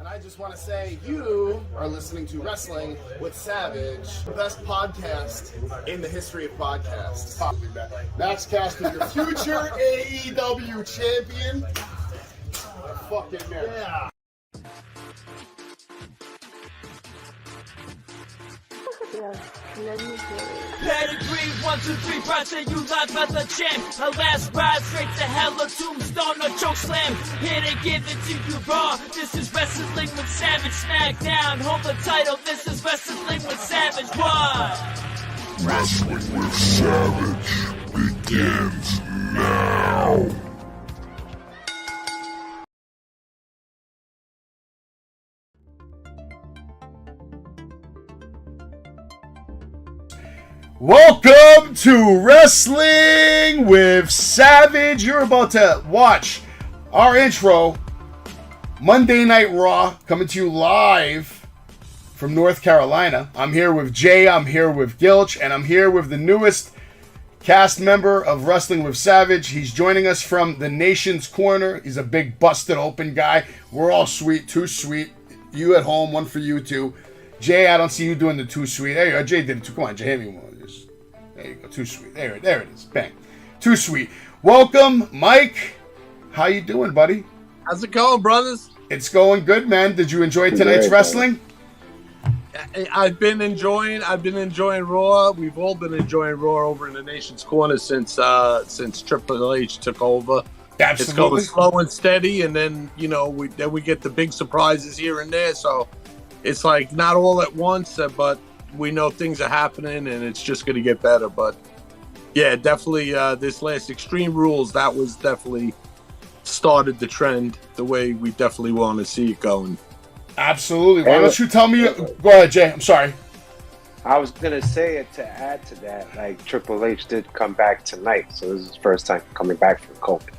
And I just want to say, you are listening to Wrestling with Savage, the best podcast in the history of podcasts. Max Caster, your future AEW champion. Fucking man. Yeah. Pedigree, 1, 2, 3, proud say you live as a champ. A last ride straight to hell, a tombstone, a choke slam. Here to give it to you raw. This is Wrestling with Savage, Smackdown. Hold the title, this is Wrestling with Savage. What? Wrestling with Savage begins now. Welcome to Wrestling with Savage. You're about to watch our intro, Monday Night Raw, coming to you live from North Carolina. I'm here with Jay, I'm here with Gilch, and I'm here with the newest cast member of Wrestling with Savage. He's joining us from the Nation's Corner. He's a big busted open guy. We're all sweet, too sweet. You at home, one for you too. Jay, I don't see you doing the too sweet. There you go. Jay did it too. Come on, Jay, hit me one. There you go. Too sweet. There it is. Bang. Too sweet. Welcome, Mike. How you doing, buddy? How's it going, brothers? It's going good, man. Did you enjoy tonight's wrestling? I've been enjoying Raw. We've all been enjoying Raw over in the Nation's Corner since Triple H took over. Absolutely. It's going slow and steady, and then we get the big surprises here and there. So it's like not all at once, but we know things are happening, and it's just going to get better. But yeah, definitely this last Extreme Rules, that was definitely started the trend the way we definitely want to see it going. Absolutely. Why don't you tell me? Go ahead, Jay. I'm sorry. I was going to say it to add to that, like Triple H did come back tonight, so this is his first time coming back from COVID.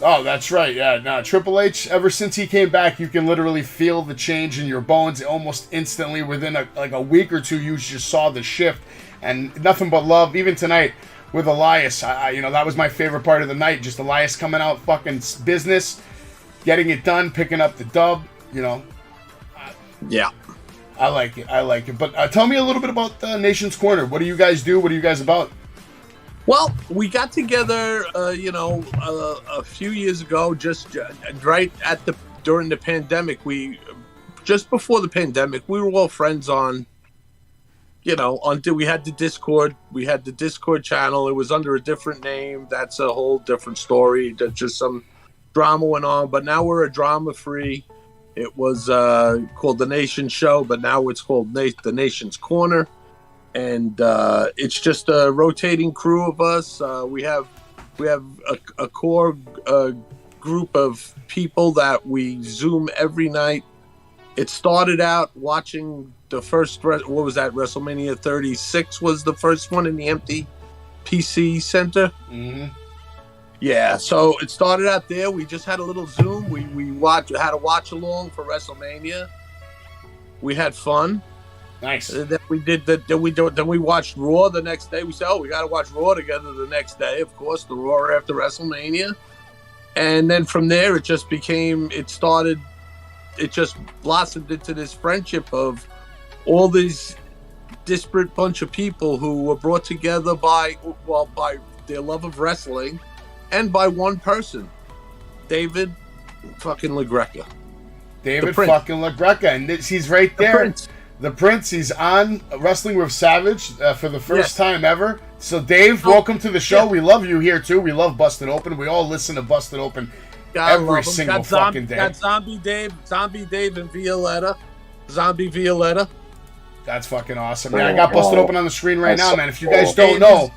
Oh, that's right. Yeah, no, Triple H, ever since he came back, you can literally feel the change in your bones almost instantly. Within a week or two, you just saw the shift, and nothing but love. Even tonight with Elias, that was my favorite part of the night. Just Elias coming out, fucking business, getting it done, picking up the dub. Yeah, I like it. But tell me a little bit about the Nation's Corner. What do you guys do? What are you guys about? Well, we got together, a few years ago, just right during the pandemic. Just before the pandemic, we were all friends on, until we had the Discord. We had the Discord channel. It was under a different name. That's a whole different story. Just some drama went on, but now we're a drama-free. It was called The Nation Show, but now it's called The Nation's Corner. And it's just a rotating crew of us. We have a core group of people that we Zoom every night. It started out watching the first, what was that? WrestleMania 36 was the first one in the empty PC center. Mm-hmm. Yeah, so it started out there. We just had a little Zoom. We had a watch along for WrestleMania. We had fun. Nice. Then we watched Raw the next day. We said, we got to watch Raw together the next day. Of course, the Raw after WrestleMania. And then from there, it just blossomed into this friendship of all these disparate bunch of people who were brought together by their love of wrestling and by one person, David fucking LaGreca. David fucking LaGreca. And he's right there. The Prince, he's on Wrestling with Savage for the first time ever. So, Dave, welcome to the show. Yeah. We love you here, too. We love Busted Open. We all listen to Busted Open every single fucking day. Got Zombie Dave and Violetta. Zombie Violetta. That's fucking awesome. Yeah, I got Busted Open on the screen right now, man. If you guys don't know.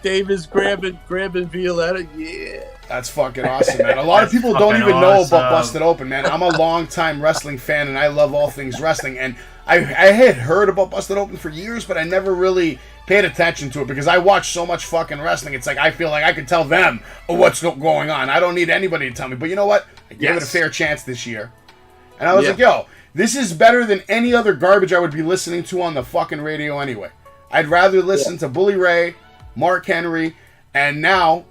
Dave is grabbing Violetta. Yeah. That's fucking awesome, man. A lot of people don't even know about Busted Open, man. I'm a long-time wrestling fan, and I love all things wrestling. And I had heard about Busted Open for years, but I never really paid attention to it because I watch so much fucking wrestling. It's like I feel like I can tell them what's going on. I don't need anybody to tell me. But you know what? I gave it a fair chance this year. And I was like, yo, this is better than any other garbage I would be listening to on the fucking radio anyway. I'd rather listen to Bully Ray, Mark Henry, and now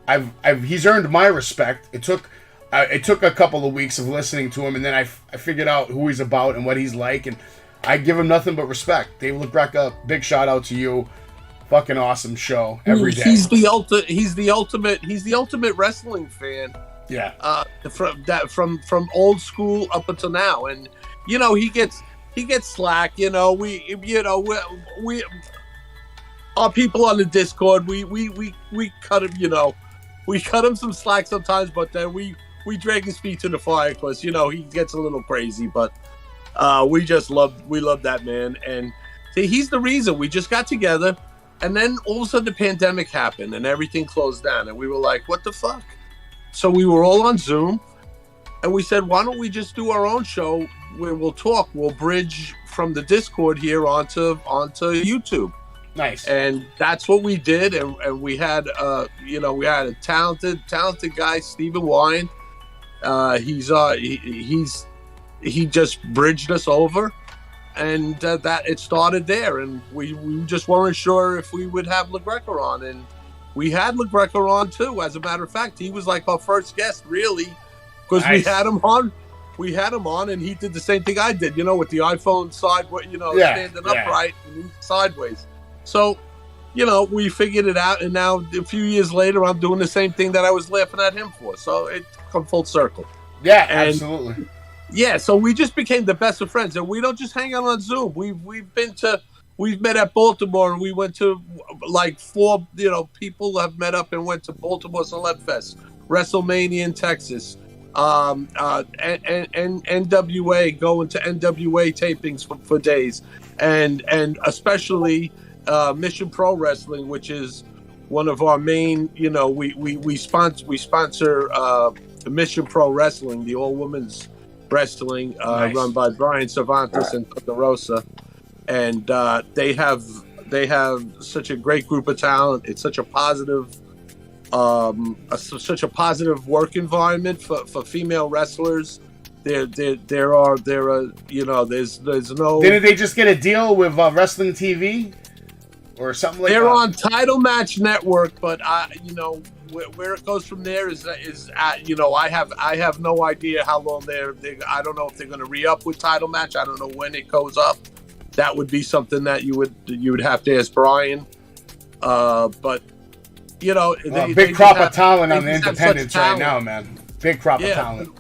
he's earned my respect. It took it took a couple of weeks of listening to him, and then I figured out who he's about and what he's like, and I give him nothing but respect. Dave LaGreca, big shout out to you. Fucking awesome show every day. He's the ultimate wrestling fan. Yeah. From old school up until now, and you know he gets slack. You know we our people on the Discord. We cut him. You know we cut him some slack sometimes, but then we drag his feet to the fire because you know he gets a little crazy. But we love that man, and he's the reason we just got together. And then all of a sudden the pandemic happened and everything closed down, and we were like, what the fuck? So we were all on Zoom, and we said, why don't we just do our own show where we'll talk, we'll bridge from the Discord here onto YouTube. Nice. And that's what we did, and we had we had a talented guy, Stephen Wine. He just bridged us over, and that it started there, and we just weren't sure if we would have LaGreca on, and we had LaGreca on too. As a matter of fact, he was like our first guest, really, because Nice. we had him on. We had him on, and he did the same thing I did, with the iPhone standing upright and sideways. So, we figured it out, and now a few years later, I'm doing the same thing that I was laughing at him for. So it come full circle. Yeah, And- absolutely. Yeah, so we just became the best of friends, and we don't just hang out on Zoom. We've met at Baltimore, and we went to like 4, people have met up and went to Baltimore Celeb Fest, WrestleMania in Texas, and NWA, going to NWA tapings for days, and especially Mission Pro Wrestling, which is one of our main. We sponsor Mission Pro Wrestling, the all women's wrestling Nice. run by Brian Cervantes and Ponderosa, and they have such a great group of talent. It's such a positive work environment for female wrestlers. There's no. Didn't they just get a deal with Wrestling TV or something like that? They're on Title Match Network, but where it goes from there is I have no idea how long I don't know if they're going to re-up with Title Match. I don't know when it goes up. That would be something that you would have to ask Brian. But big crop of talent on the independents right now, man. Big crop of talent.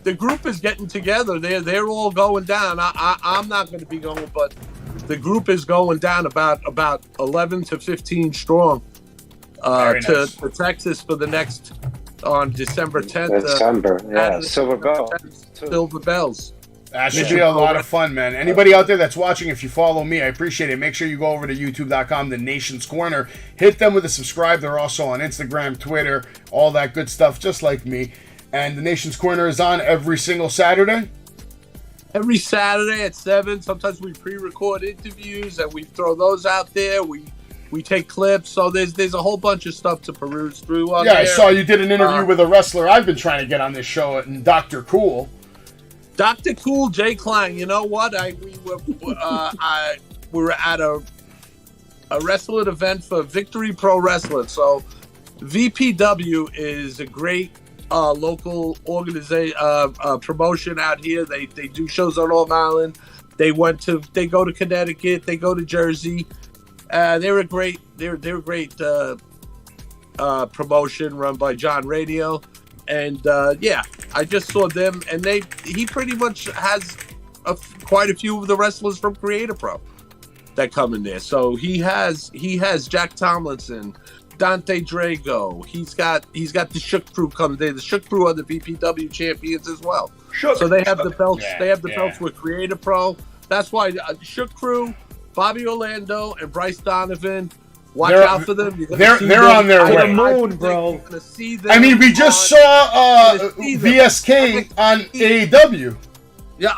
The group is getting together. They're all going down. I'm not going to be going, but the group is going down about 11 to 15 strong to Texas for the next on December 10th. Silver Bell. Silver Bells. That should be a lot of fun, man. Anybody out there that's watching, if you follow me, I appreciate it. Make sure you go over to youtube.com, The Nation's Corner. Hit them with a subscribe. They're also on Instagram, Twitter, all that good stuff, just like me. And The Nation's Corner is on every single Saturday? Every Saturday at 7. Sometimes we pre-record interviews and we throw those out there. We take clips. So there's a whole bunch of stuff to peruse through on there. I saw you did an interview with a wrestler I've been trying to get on this show, and Dr. Cool. Dr. Cool, Jay Klang. You know what? We were at a wrestling event for Victory Pro Wrestling. So VPW is a great local organization promotion out here. They do shows on Long Island. They go to Connecticut. They go to Jersey. They're a great promotion run by John Radio. And I just saw them, and he pretty much has quite a few of the wrestlers from Creator Pro that come in there. So he has Jack Tomlinson, Dante Drago. He's got the Shook Crew coming there. The Shook Crew are the VPW champions as well. So they have the belts. They have the belts with Creator Pro. That's why Shook Crew, Bobby Orlando, and Bryce Donovan. Watch out for them. They're on their way. The moon, bro. You're gonna see them. I mean, we just saw VSK on AEW. Yeah.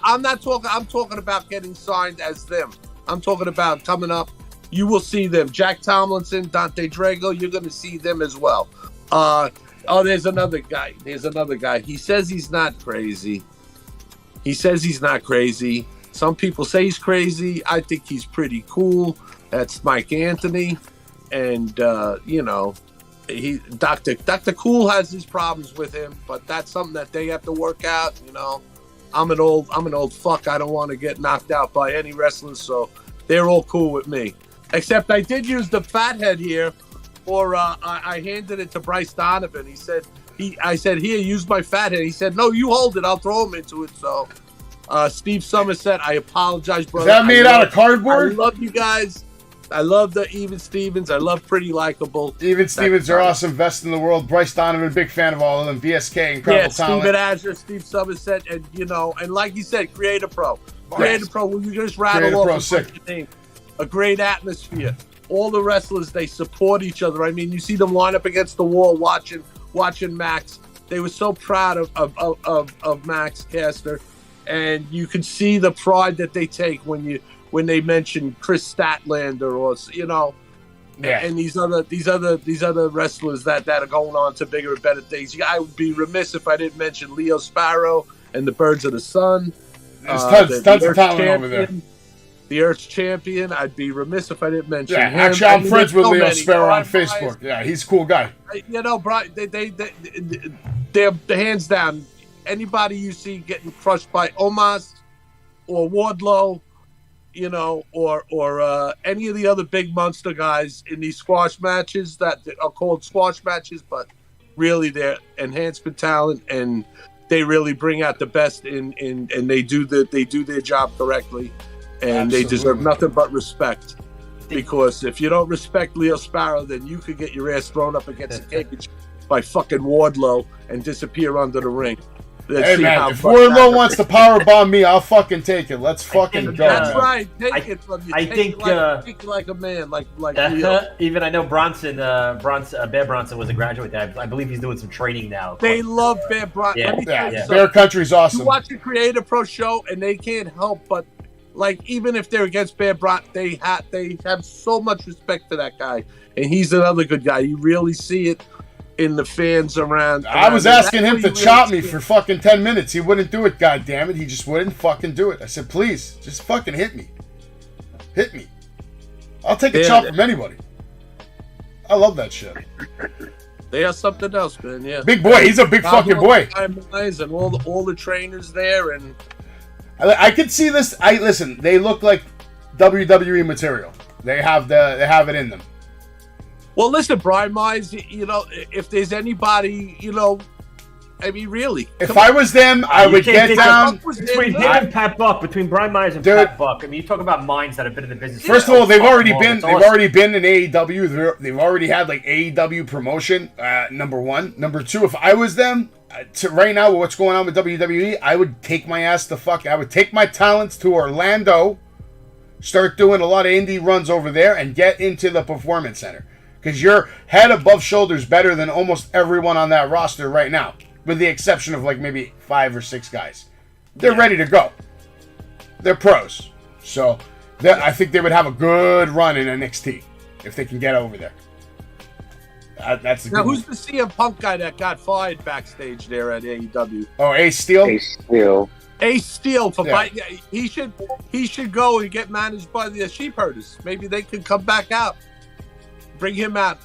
I'm not talking. I'm talking about getting signed as them. I'm talking about coming up. You will see them. Jack Tomlinson, Dante Drago. You're gonna see them as well. There's another guy. He says he's not crazy. Some people say he's crazy. I think he's pretty cool. That's Mike Anthony, and Dr. Cool has his problems with him, but that's something that they have to work out. You know, I'm an old fuck. I don't want to get knocked out by any wrestlers, so they're all cool with me. Except I did use the fathead here, or I handed it to Bryce Donovan. I said, here, use my fathead. He said, no, you hold it. I'll throw him into it. So, Steve Somerset, I apologize, brother. Is that made out of cardboard? I love you guys. I love the Even Stevens. I love Pretty Likeable. Even Stevens are awesome. Best in the world. Bryce Donovan, big fan of all of them. VSK, incredible talent. Steven Azure, Steve Somerset, and and like you said, Creator Pro. Creator Pro, when you just rattle off a great atmosphere. All the wrestlers, they support each other. I mean, you see them line up against the wall watching Max. They were so proud of Max Caster, and you can see the pride that they take when they mention Chris Statlander or and these other wrestlers that are going on to bigger and better things. I would be remiss if I didn't mention Leo Sparrow and the Birds of the Sun. There's tons of talent over there. The Earth's Champion. I'd be remiss if I didn't mention him. Actually, I'm friends with Leo Sparrow on Facebook. Yeah, he's a cool guy. Brian, they're hands down. Anybody you see getting crushed by Omos or Wardlow, or any of the other big monster guys in these squash matches that are called squash matches, but really they're enhancement talent, and they really bring out the best and they do their job correctly. And Absolutely. They deserve nothing but respect. Because if you don't respect Leo Sparrow, then you could get your ass thrown up against the cage by fucking Wardlow and disappear under the ring. Hey man, if Wardlow wants to powerbomb me, I'll fucking take it. Let's fucking go. That's man. right. Take it from you. Take it like a man, like Leo. Even I know Bronson, Bear Bronson was a graduate there. I believe he's doing some training now. They love Bear Bronson. Yeah. Bear Country's awesome. You watch a Creator Pro show, and they can't help but. Even if they're against Bear Bronson, they have so much respect for that guy, and he's another good guy. You really see it in the fans around. I was asking him to chop me for fucking 10 minutes. He wouldn't do it. God damn it, he just wouldn't fucking do it. I said, please, just fucking hit me. Hit me. I'll take a chop from anybody. I love that shit. They are something else, man. Yeah, big boy. He's a big fucking boy. And all the trainers there and. I could see this. Listen. They look like WWE material. They have it in them. Well, listen, Brian Mize. If there's anybody, I mean, really. If I was them, I would get down between him and Pat Buck. Between Brian Mize and Pat Buck. I mean, you talk about minds that have been in the business. First of all, they've already been in AEW. They've already had like AEW promotion. Number one. Number two, if I was them. Right now, what's going on with WWE, I would take my ass I would take my talents to Orlando, start doing a lot of indie runs over there, and get into the Performance Center. Because you're head above shoulders better than almost everyone on that roster right now, with the exception of like maybe 5 or 6 guys. They're ready to go. They're pros. So I think they would have a good run in NXT if they can get over there. That's a good who's the CM Punk guy that got fired backstage there at AEW? Oh, Ace Steel. Ace Steel he should go and get managed by the sheep herders. Maybe they could come back out, bring him out.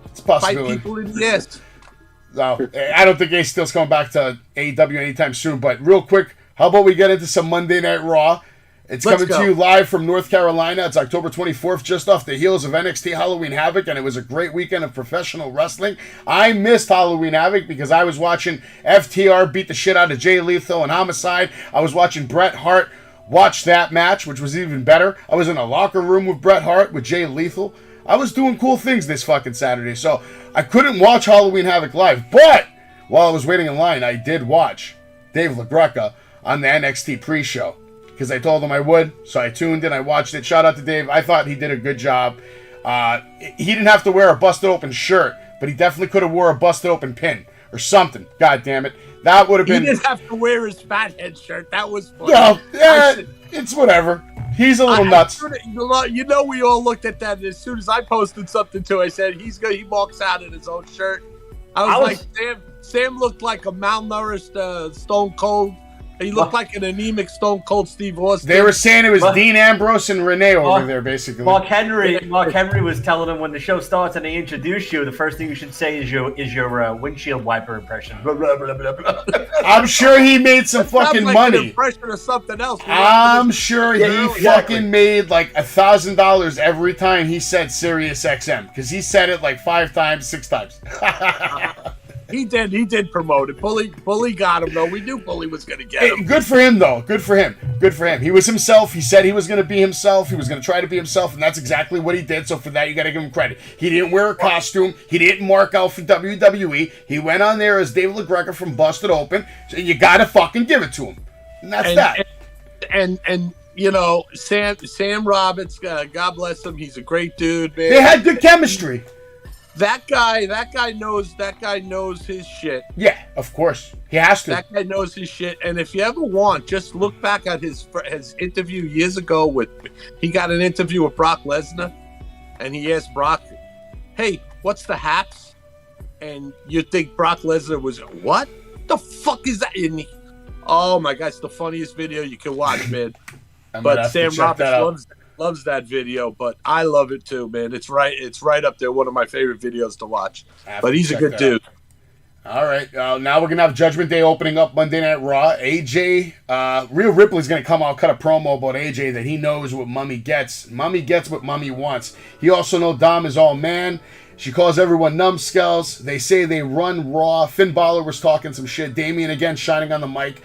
It's a possibility. Fight people in the ass. No, I don't think Ace Steel's coming back to AEW anytime soon. But real quick, how about we get into some Monday Night Raw? It's coming to you live from North Carolina. It's October 24th, just off the heels of NXT Halloween Havoc, and it was a great weekend of professional wrestling. I missed Halloween Havoc because I was watching FTR beat the shit out of Jay Lethal and Homicide. I was watching Bret Hart watch that match, which was even better. I was in a locker room with Bret Hart with Jay Lethal. I was doing cool things this fucking Saturday, so I couldn't watch Halloween Havoc live. But while I was waiting in line, I did watch Dave LaGreca on the NXT pre-show. Because I told him I would, so I tuned in, I watched it. Shout out to Dave. I thought he did a good job. He didn't have to wear a busted open shirt, but he definitely could have wore a busted open pin or something. God damn it. That would have been... He didn't have to wear his fathead shirt. That was funny. No, it's whatever. He's a little nuts. We all looked at that, and as soon as I posted something to, I said, he walks out in his own shirt. I was like, Sam looked like a malnourished Stone Cold He looked like an anemic Stone Cold Steve Austin. They were saying it was Dean Ambrose and Renee over there, basically. Mark Henry was telling him when the show starts and they introduce you, the first thing you should say is your windshield wiper impression. Blah, blah, blah, blah, blah. I'm sure he made some fucking money. An impression of something else. I'm sure he fucking made like $1,000 every time he said Sirius XM, because he said it like 5 times, 6 times. He did promote it. Bully got him though. We knew Bully was gonna get him. Good for him though. Good for him. He was himself. He said he was gonna be himself. He was gonna try to be himself, and that's exactly what he did. So for that, you gotta give him credit. He didn't wear a costume. He didn't mark out for WWE. He went on there as David LaGreca from Busted Open. So you gotta fucking give it to him. And that's that. And you know, Sam Roberts, God bless him. He's a great dude, man. They had good chemistry. That guy knows his shit. Yeah, of course. He has to. That guy knows his shit. And if you ever want, just look back at his interview years ago he got an interview with Brock Lesnar, and he asked Brock, "Hey, what's the haps?" And you think Brock Lesnar was, "What the fuck is that?" And oh my God, it's the funniest video you can watch, man. But Sam Roberts loves that video, but I love it too, man. It's right up there, one of my favorite videos to watch. But he's a good dude. All right, now we're gonna have Judgment Day opening up Monday Night Raw. AJ, Rhea Ripley's gonna come out, cut a promo about AJ that he knows what Mummy gets. Mummy gets what Mummy wants. He also knows Dom is all man. She calls everyone numbskulls. They say they run Raw. Finn Balor was talking some shit. Damian again shining on the mic.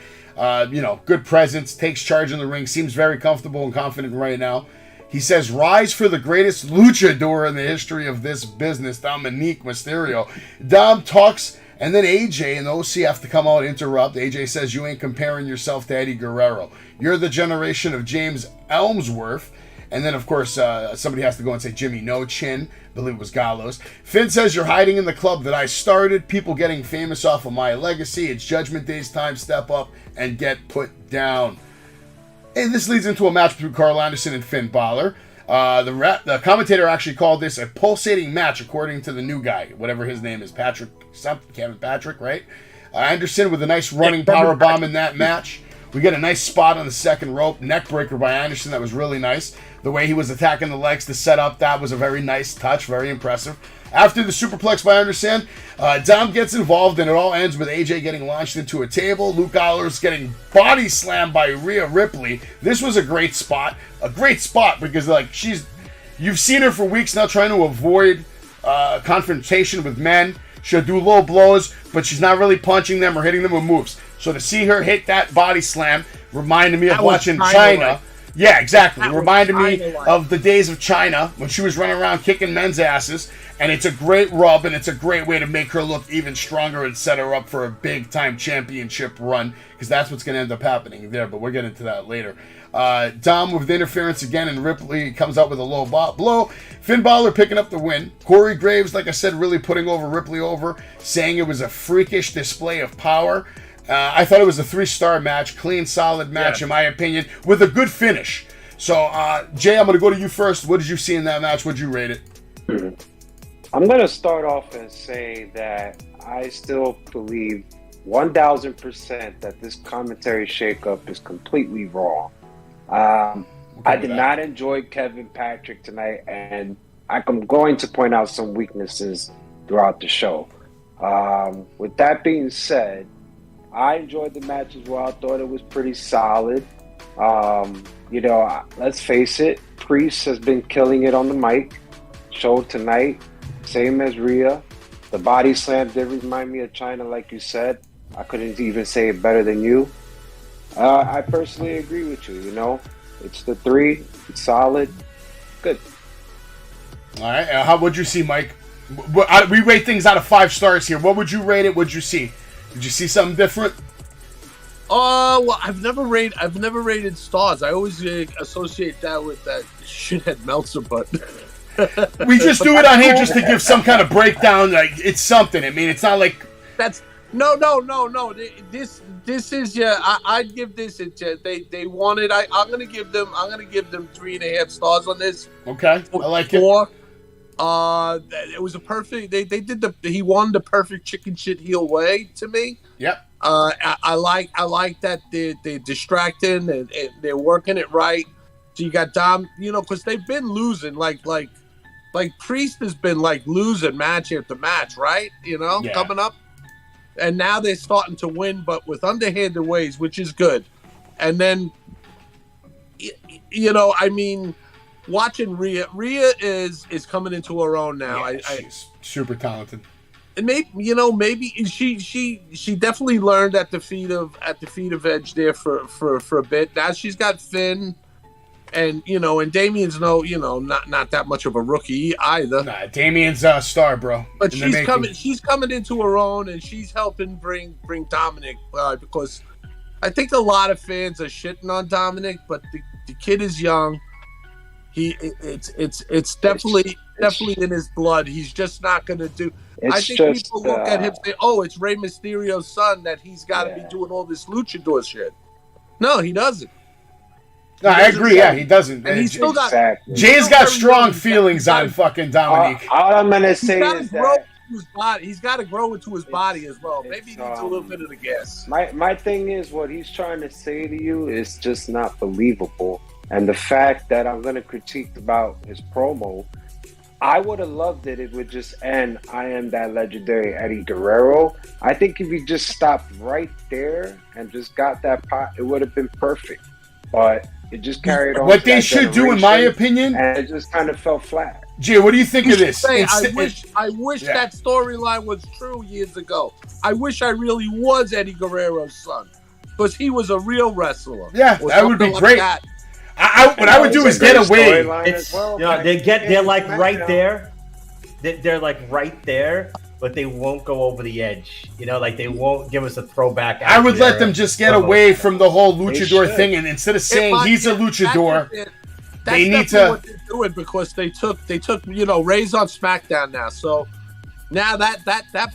Good presence, takes charge in the ring, seems very comfortable and confident right now. He says, rise for the greatest luchador in the history of this business, Dominique Mysterio. Dom talks, and then AJ and the OC have to come out and interrupt. AJ says, you ain't comparing yourself to Eddie Guerrero. You're the generation of James Ellsworth. And then, of course, somebody has to go and say, Jimmy No Chin. I believe it was Gallows. Finn says, you're hiding in the club that I started. People getting famous off of my legacy. It's Judgment Day's time. Step up and get put down. And this leads into a match between Carl Anderson and Finn Balor. The commentator actually called this a pulsating match, according to the new guy, whatever his name is, Kevin Patrick, right? Anderson with a nice running power bomb in that match. We get a nice spot on the second rope, neck breaker by Anderson. That was really nice. The way he was attacking the legs to set up, that was a very nice touch, very impressive. After the superplex by Anderson, Dom gets involved, and it all ends with AJ getting launched into a table. Luke Gallows getting body slammed by Rhea Ripley. This was a great spot because you've seen her for weeks now trying to avoid confrontation with men. She'll do low blows, but she's not really punching them or hitting them with moves. So to see her hit that body slam reminded me of watching China. Yeah, exactly. It reminded me of the days of China when she was running around kicking men's asses. And it's a great rub, and it's a great way to make her look even stronger and set her up for a big-time championship run, because that's what's going to end up happening there, but we'll get into that later. Dom with interference again, and Ripley comes out with a low blow. Finn Balor picking up the win. Corey Graves, like I said, really putting Ripley over, saying it was a freakish display of power. I thought it was a 3-star match, clean, solid match, in my opinion, with a good finish. So, Jay, I'm going to go to you first. What did you see in that match? What did you rate it? I'm going to start off and say that I still believe 1,000% that this commentary shakeup is completely wrong. I did not enjoy Kevin Patrick tonight, and I'm going to point out some weaknesses throughout the show. With that being said, I enjoyed the match as well. I thought it was pretty solid. Let's face it, Priest has been killing it on the mic. Showed tonight. Same as Rhea. The body slam did remind me of China, like you said. I couldn't even say it better than you. I personally agree with you, It's the 3. It's solid. Good. All right. How would you see, Mike? We rate things out of 5 stars here. What would you rate it? What did you see? Did you see something different? Well, I've never rated stars. I always associate that with that shithead Meltzer, but... We just do it on here just to give some kind of breakdown. Like, it's something. I mean, it's not like that's no. This is I'd give this. They wanted. I'm gonna give them 3.5 stars on this. Okay, I like it. It was a perfect. They did he won the perfect chicken shit heel way to me. Yep. I like that they're distracting and they're working it right. So you got Dom, because they've been losing. Like Priest has been like losing match after match, right? Coming up, and now they're starting to win, but with underhanded ways, which is good. And then, watching Rhea is coming into her own now. Yeah, she's super talented. And maybe she definitely learned at the feet of Edge there for a bit. Now she's got Finn, and Damien's not that much of a rookie either. Nah, Damien's a star, bro. But she's coming into her own, and she's helping bring Dominic because I think a lot of fans are shitting on Dominic, but the kid is young. It's definitely in his blood. He's just not going to do. I think people look at him and say, "Oh, it's Rey Mysterio's son that he's got to be doing all this luchador shit." No, he doesn't. No, I agree. Yeah, he doesn't. And he's still got. Jay's got strong feelings on fucking Dominique. All I'm gonna say is that he's got to grow into his body as well. Maybe he needs a little bit of the gas. My thing is, what he's trying to say to you is just not believable. And the fact that I'm going to critique about his promo, I would have loved it would just end, I am that legendary Eddie Guerrero. I think if he just stopped right there and just got that pot, it would have been perfect. But it just carried on. What they should do, in my opinion, and it just kind of fell flat. Jay, what do you think of this? I wish that storyline was true years ago. I wish I really was Eddie Guerrero's son, because he was a real wrestler. Yeah, that would be great. That. What I would do is get away. They're like right there. They're like right there, but they won't go over the edge. They won't give us a throwback. I would let them just get away from the whole luchador thing, and instead of saying he's a luchador, they need to. What they're doing, because they took Ray's on SmackDown now, so now that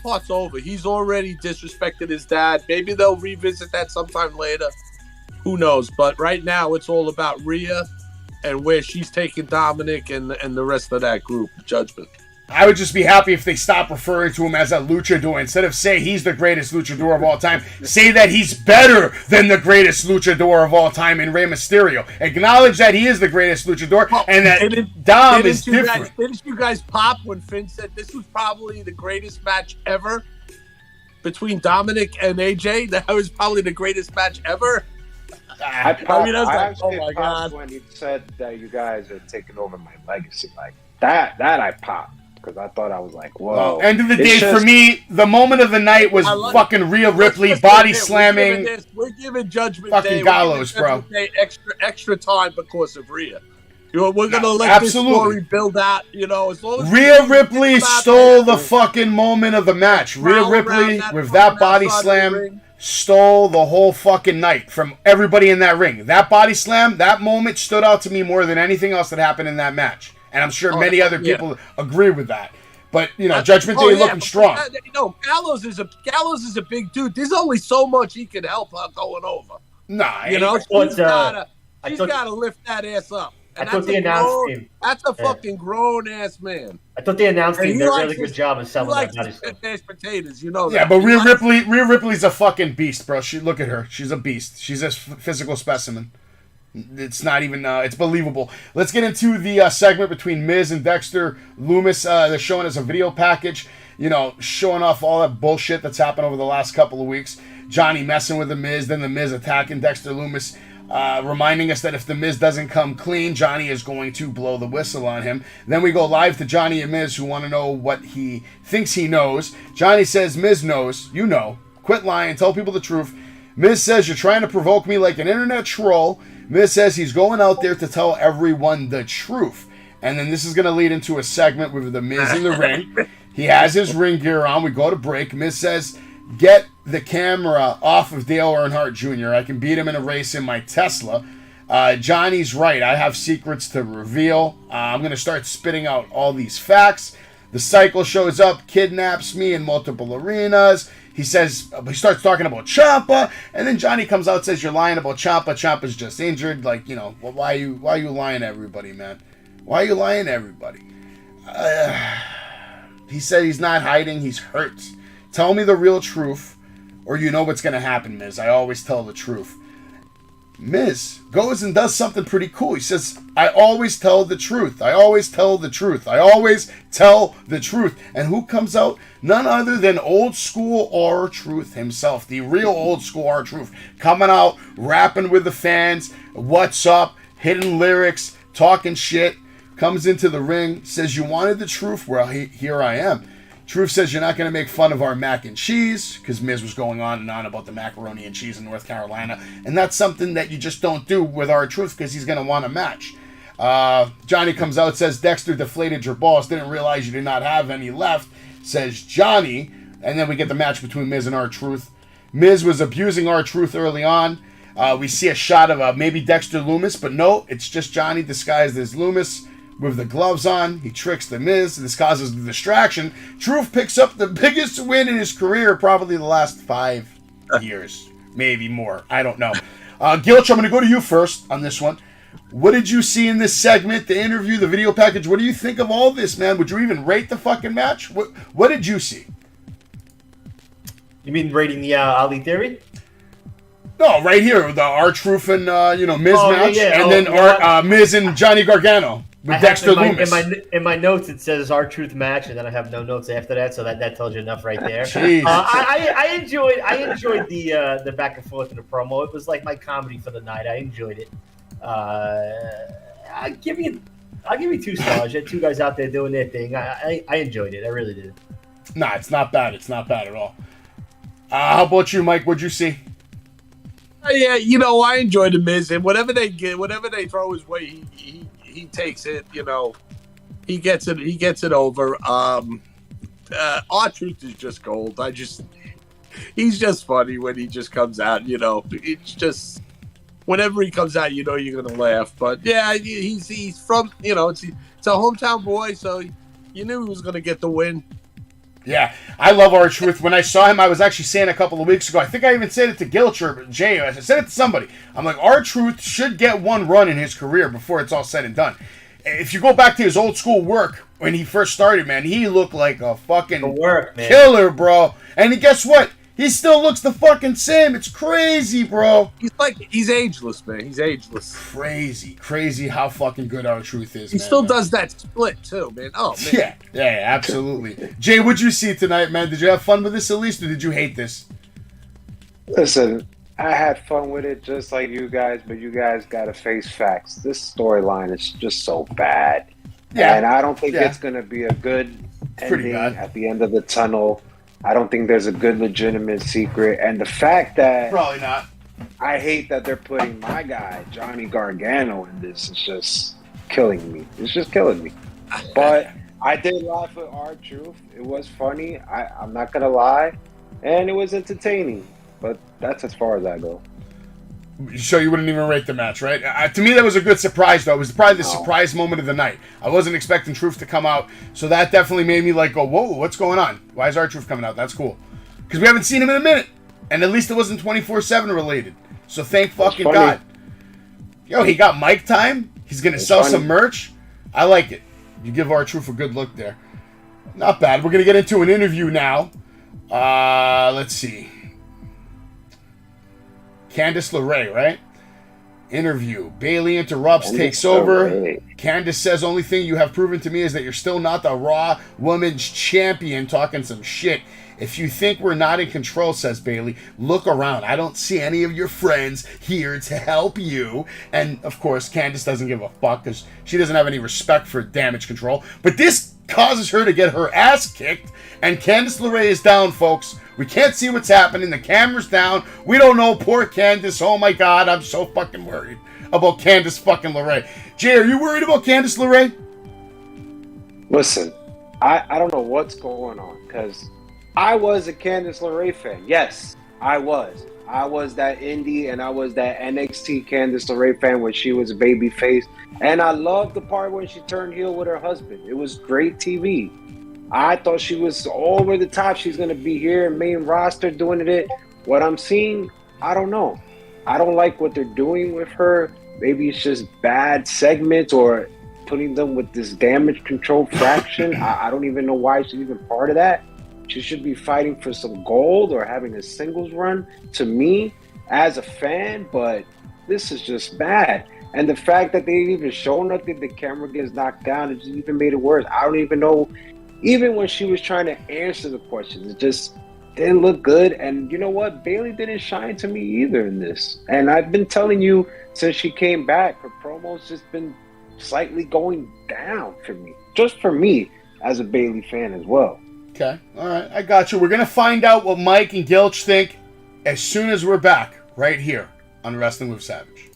part's over. He's already disrespected his dad. Maybe they'll revisit that sometime later. Who knows? But right now, it's all about Rhea and where she's taking Dominic and the rest of that group, Judgment. I would just be happy if they stop referring to him as a luchador. Instead of say he's the greatest luchador of all time, say that he's better than the greatest luchador of all time in Rey Mysterio. Acknowledge that he is the greatest luchador, and that Dom is different. Didn't you guys pop when Finn said this was probably the greatest match ever between Dominic and AJ? That was probably the greatest match ever. I actually oh my popped God. when he said that you guys are taking over my legacy. Like that I popped because I thought I was like, whoa. End of the day, for me, the moment of the night was fucking Rhea Ripley body slamming. We're giving Judgment fucking Day. Gallows, bro. Extra time because of Rhea. We're gonna let this story build out. As long as Rhea Ripley stole the fucking moment of the match. Rhea Ripley with that body slam stole the whole fucking night from everybody in that ring. That body slam, that moment stood out to me more than anything else that happened in that match. And I'm sure many other people agree with that. But, Judgment Day looking strong. Gallows is a big dude. There's only so much he can help going over. Nah, she's gotta lift that ass up. And I thought the announce team. That's a fucking grown ass man. I thought the announce team did a really good job of selling that body stuff. Mashed potatoes, Yeah, but Rhea Ripley's a fucking beast, bro. Look at her. She's a beast. She's a physical specimen. It's not even. It's believable. Let's get into the segment between Miz and Dexter Lumis. They're showing us a video package. Showing off all that bullshit that's happened over the last couple of weeks. Johnny messing with the Miz, then the Miz attacking Dexter Lumis. Reminding us that if the Miz doesn't come clean, Johnny is going to blow the whistle on him. Then we go live to Johnny and Miz, who want to know what he thinks he knows. Johnny says, Miz knows. You know. Quit lying. Tell people the truth. Miz says, you're trying to provoke me like an internet troll. Miz says he's going out there to tell everyone the truth. And then this is going to lead into a segment with the Miz in the ring. He has his ring gear on. We go to break. Miz says, get the camera off of Dale Earnhardt Jr. I can beat him in a race in my Tesla. Johnny's right. I have secrets to reveal. I'm going to start spitting out all these facts. The Cycle shows up, kidnaps me in multiple arenas. He says, he starts talking about Ciampa, and then Johnny comes out and says, you're lying about Ciampa. Ciampa's just injured. Like, why are you lying to everybody, man? Why are you lying to everybody? He said he's not hiding, he's hurt. Tell me the real truth, or you know what's going to happen, Miz. I always tell the truth. Miz goes and does something pretty cool. He says, I always tell the truth. I always tell the truth. I always tell the truth. And who comes out? None other than old school R-Truth himself. The real old school R-Truth. Coming out, rapping with the fans. What's up? Hitting lyrics. Talking shit. Comes into the ring. Says, you wanted the truth? Well, here I am. Truth says you're not going to make fun of our mac and cheese, because Miz was going on and on about the macaroni and cheese in North Carolina, and that's something that you just don't do with R-Truth, because he's going to want a match. Johnny comes out, says Dexter deflated your balls, didn't realize you did not have any left, says Johnny, and then we get the match between Miz and R-Truth. Miz was abusing R-Truth early on. We see a shot of maybe Dexter Loomis, but no, it's just Johnny disguised as Loomis. With the gloves on, he tricks the Miz. This causes the distraction. Truth picks up the biggest win in his career, probably the last 5 years. Maybe more. I don't know. Gilch, I'm going to go to you first on this one. What did you see in this segment, the interview, the video package? What do you think of all this, man? Would you even rate the fucking match? What did you see? You mean rating the Ali Theory? No, right here, the R-Truth and Miz match, yeah. and then Miz and Johnny Gargano. With Dexter Loomis. In my notes, it says R-Truth match, and then I have no notes after that, so that tells you enough right there. I enjoyed the back and forth in the promo. It was like my comedy for the night. I enjoyed it. I'll give you 2 stars. You had 2 guys out there doing their thing. I enjoyed it. I really did. Nah, it's not bad. It's not bad at all. How about you, Mike? What'd you see? Yeah, I enjoy the Miz, and whatever they throw his way, he takes it. He gets it over. R-Truth is just gold. He's just funny when he just comes out. It's just whenever he comes out, you're gonna laugh. But yeah, he's from it's a hometown boy, so you knew he was gonna get the win. Yeah, I love R-Truth. When I saw him, I was actually saying a couple of weeks ago, I think I even said it to Gilch or Jay. I said it to somebody. I'm like, R-Truth should get one run in his career before it's all said and done. If you go back to his old school work when he first started, man, he looked like a fucking killer, bro. And guess what? He still looks the fucking same. It's crazy, bro. He's ageless, man. He's ageless. Crazy how fucking good R-Truth is. He still does that split too, man. Oh man. Yeah, absolutely. Jay, what'd you see tonight, man? Did you have fun with this at least, or did you hate this? Listen, I had fun with it just like you guys, but you guys gotta face facts. This storyline is just so bad. Yeah. And I don't think it's gonna be a good ending at the end of the tunnel. I don't think there's a good legitimate secret. And the fact that probably not. I hate that they're putting my guy, Johnny Gargano, in this. It's just killing me. It's just killing me. But I did laugh at R-Truth. It was funny. I'm not going to lie. And it was entertaining. But that's as far as I go. So you wouldn't even rate the match, right? To me, that was a good surprise, though. It was probably the surprise moment of the night. I wasn't expecting Truth to come out, so that definitely made me go, whoa, what's going on? Why is R-Truth coming out? That's cool. Because we haven't seen him in a minute. And at least it wasn't 24/7 related. So thank fucking God. Yo, he got mic time. He's going to sell some merch. I like it. You give R-Truth a good look there. Not bad. We're going to get into an interview now. Let's see. Candice LeRae, right? Interview. Bayley interrupts, takes over. Candice says, only thing you have proven to me is that you're still not the Raw Women's Champion, talking some shit. If you think we're not in control, says Bayley, look around. I don't see any of your friends here to help you. And, of course, Candice doesn't give a fuck because she doesn't have any respect for damage control. But this causes her to get her ass kicked, and Candice LeRae is down, folks. We can't see what's happening. The camera's down. We don't know. Poor Candice. Oh, my God. I'm so fucking worried about Candice fucking LeRae. Jay, are you worried about Candice LeRae? Listen, I don't know what's going on, because I was a Candice LeRae fan. Yes, I was. I was that indie and I was that NXT Candice LeRae fan when she was a babyface. And I loved the part when she turned heel with her husband. It was great TV. I thought she was over the top. She's going to be here, main roster, doing it. What I'm seeing, I don't know. I don't like what they're doing with her. Maybe it's just bad segments, or putting them with this damage control fraction. I don't even know why she's even part of that. She should be fighting for some gold or having a singles run to me as a fan, but this is just bad. And the fact that they didn't even show nothing, the camera gets knocked down, it just even made it worse. I don't even know, even when she was trying to answer the questions, it just didn't look good. And you know what? Bayley didn't shine to me either in this. And I've been telling you since she came back, her promo's just been slightly going down for me. Just for me as a Bayley fan as well. Okay, all right, I got you. We're going to find out what Mike and Gilch think as soon as we're back right here on Wrestling with Savage.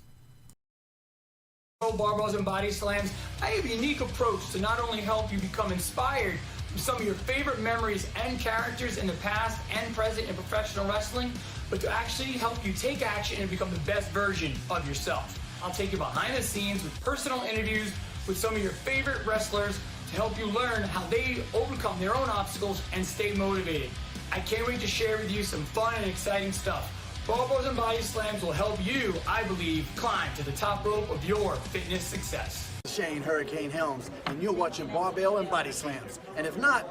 Barbells and body slams, I have a unique approach to not only help you become inspired from some of your favorite memories and characters in the past and present in professional wrestling, but to actually help you take action and become the best version of yourself. I'll take you behind the scenes with personal interviews with some of your favorite wrestlers to help you learn how they overcome their own obstacles and stay motivated. I can't wait to share with you some fun and exciting stuff. Barbells and body slams will help you, I believe, climb to the top rope of your fitness success. Shane Hurricane Helms, and you're watching Barbell and Body Slams. And if not,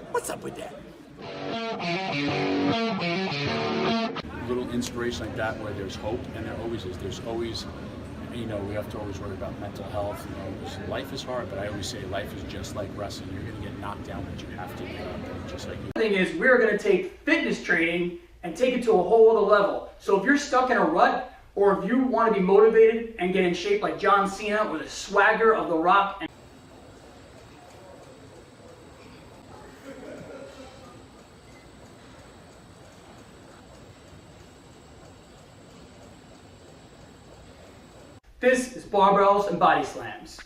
what's up with that? Little inspiration like that where there's hope, and there always is. There's always, we have to always worry about mental health. Life is hard, but I always say life is just like wrestling. You're going to get knocked down, but you have to get up, just like you. The thing is, we're going to take fitness training and take it to a whole other level. So if you're stuck in a rut, or if you want to be motivated and get in shape like John Cena with a swagger of The Rock. This is Barbells and Body Slams.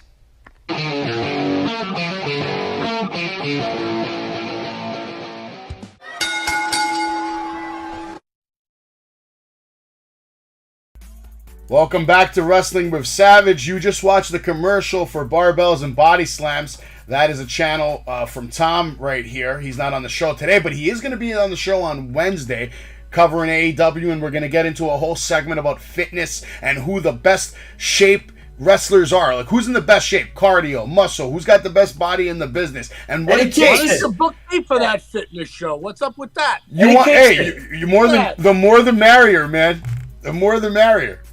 Welcome back to Wrestling with Savage. You just watched the commercial for Barbells and Body Slams. That is a channel from Tom right here. He's not on the show today, but he is going to be on the show on Wednesday covering AEW, and we're going to get into a whole segment about fitness and who the best shape wrestlers are. Like, who's in the best shape? Cardio, muscle, who's got the best body in the business, and what it takes. This is a book me for that fitness show. What's up with that? You want? Hey, you more than the more the merrier, man. The more the merrier.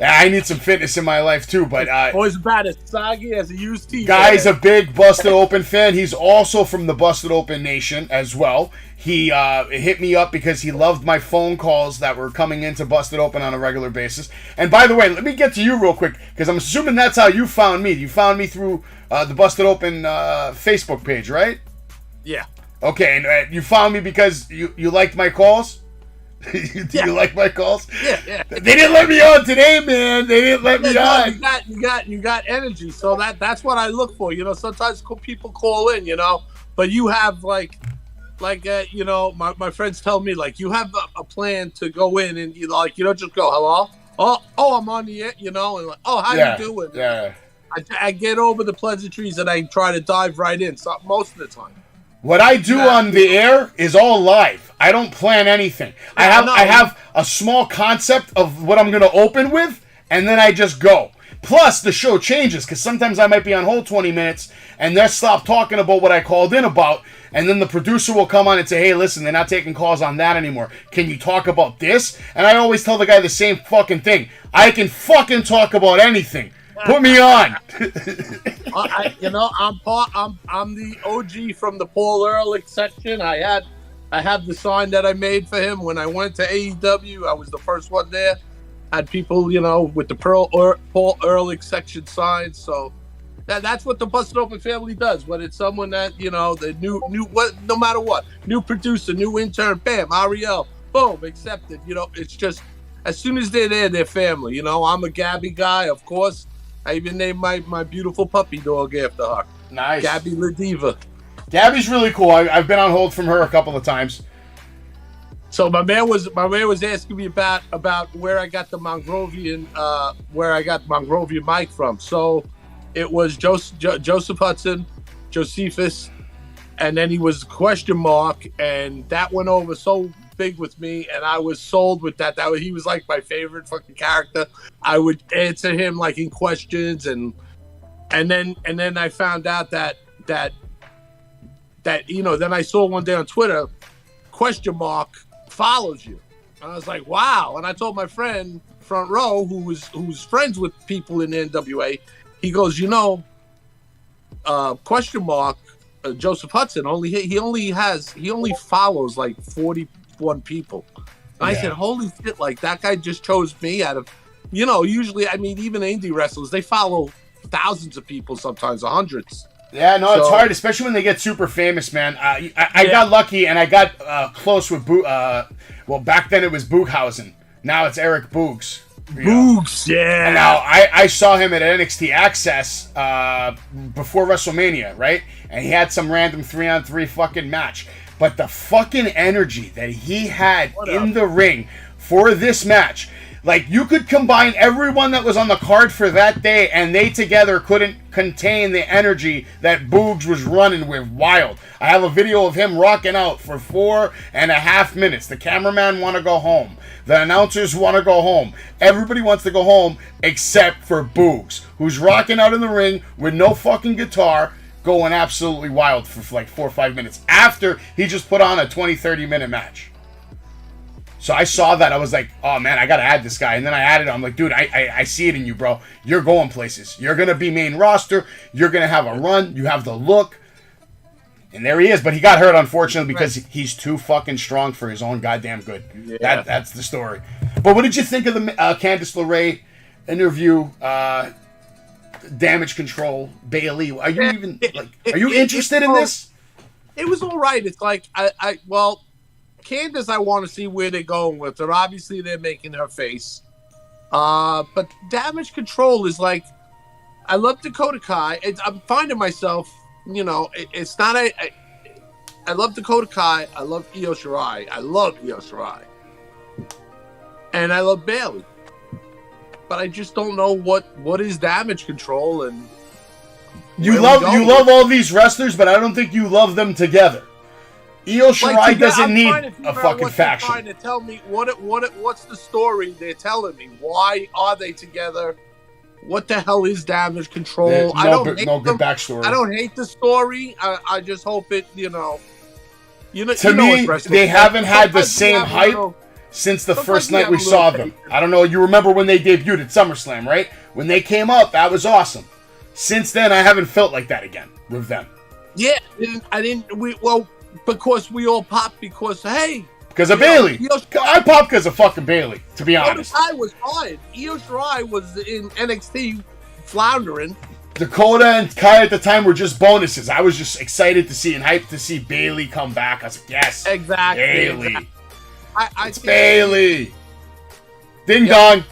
I need some fitness in my life too, but always about as soggy as a used TV. Guy's a big Busted Open fan. He's also from the Busted Open Nation as well. He hit me up because he loved my phone calls that were coming into Busted Open on a regular basis. And by the way, let me get to you real quick, because I'm assuming that's how you found me. You found me through the Busted Open Facebook page, right? Yeah. Okay, and you found me because you liked my calls? Do you like my calls? Yeah. They didn't let me on today, man. They didn't let me on. You got energy, so that's what I look for. Sometimes people call in, but you have my friends tell me, like, you have a plan to go in, and you don't just go hello. Oh, I'm on the air, and like, oh, how you doing? Yeah. I get over the pleasantries and I try to dive right in. So most of the time. What I do on the air is all live. I don't plan anything. I have a small concept of what I'm going to open with, and then I just go. Plus, the show changes, because sometimes I might be on hold 20 minutes, and they'll stop talking about what I called in about, and then the producer will come on and say, hey, listen, they're not taking calls on that anymore. Can you talk about this? And I always tell the guy the same fucking thing. I can fucking talk about anything. Put me on. I'm the OG from the Paul Ehrlich section. I have the sign that I made for him when I went to AEW. I was the first one there. Had people, with the Paul Ehrlich section signs. So that's what the Busted Open family does. When it's someone that the new what, no matter what, new producer, new intern, bam, Ariel, boom, accepted. It's just as soon as they're there, they're family. I'm a Gabby guy, of course. I even named my beautiful puppy dog after her. Nice. Gabby La Diva. Gabby's really cool. I've been on hold from her a couple of times. So my man was asking me about where I got the Mongrovian mic from. So it was Joseph Hudson, Josephus, and then he was question mark, and that went over so big with me, and I was sold with that. He was like my favorite fucking character. I would answer him like in questions, and And then I found out that then I saw one day on Twitter, ? follows you. And I was like, wow. And I told my friend Front Row, who's friends with people in the NWA, he goes, Joseph Hudson he only follows like 41 people. And I said, holy shit, like that guy just chose me out of, usually, I mean, even indie wrestlers, they follow thousands of people, sometimes hundreds. Yeah, no, it's hard, especially when they get super famous, man. I got lucky and I got close with back then it was Booghausen. Now it's Eric Boogs. Boogs, yeah. And now I saw him at NXT Access before WrestleMania, right? And he had some random 3-on-3 fucking match. But the fucking energy that he had in the ring for this match, like you could combine everyone that was on the card for that day and they together couldn't contain the energy that Boogs was running with. Wild. I have a video of him rocking out for 4.5 minutes. The cameraman want to go home. The announcers want to go home. Everybody wants to go home except for Boogs, who's rocking out in the ring with no fucking guitar, going absolutely wild for like 4 or 5 minutes after he just put on a 20-30 minute match. So I saw that. I was like, oh man, I got to add this guy. And then I added him. I'm like, dude, I see it in you, bro. You're going places. You're going to be main roster. You're going to have a run. You have the look. And there he is. But he got hurt, unfortunately, because he's too fucking strong for his own goddamn good. Yeah. That's the story. But what did you think of the Candice LeRae interview? Damage Control, Bailey. Are you even are you interested in this? It was all right. It's like Candice, I want to see where they're going with her. Obviously, they're making her face. But Damage Control is like, I love Dakota Kai. I'm finding myself, it's not I love Dakota Kai. I love Io Shirai. And I love Bailey. But I just don't know what is Damage Control and you love all these wrestlers, but I don't think you love them together. Io Shirai doesn't need a fucking faction. Trying to tell me what's the story they're telling me? Why are they together? What the hell is Damage Control? No good backstory. I don't hate the story. I just hope it, To me, they haven't had the same hype since the first night we saw them. I don't know. You remember when they debuted at SummerSlam, right? When they came up, that was awesome. Since then, I haven't felt like that again with them. Yeah, because we all popped because of Bailey. I popped because of fucking Bailey, to be honest. I was fine. Io Shirai was in NXT floundering. Dakota and Kai at the time were just bonuses. I was just excited to see and hyped to see Bailey come back. I was like, yes, exactly. Bailey. Exactly. It's Bailey. Ding dong.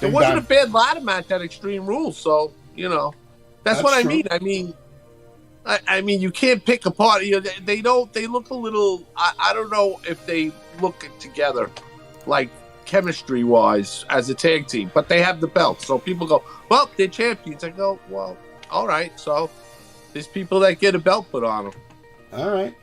It wasn't a bad ladder match at Extreme Rules, so that's what true. I mean. I mean, you can't pick apart. They don't. They look a little. I don't know if they look together, like chemistry wise, as a tag team. But they have the belt, so people go, "Well, they're champions." I go, "Well, all right." So there's people that get a belt put on them. All right.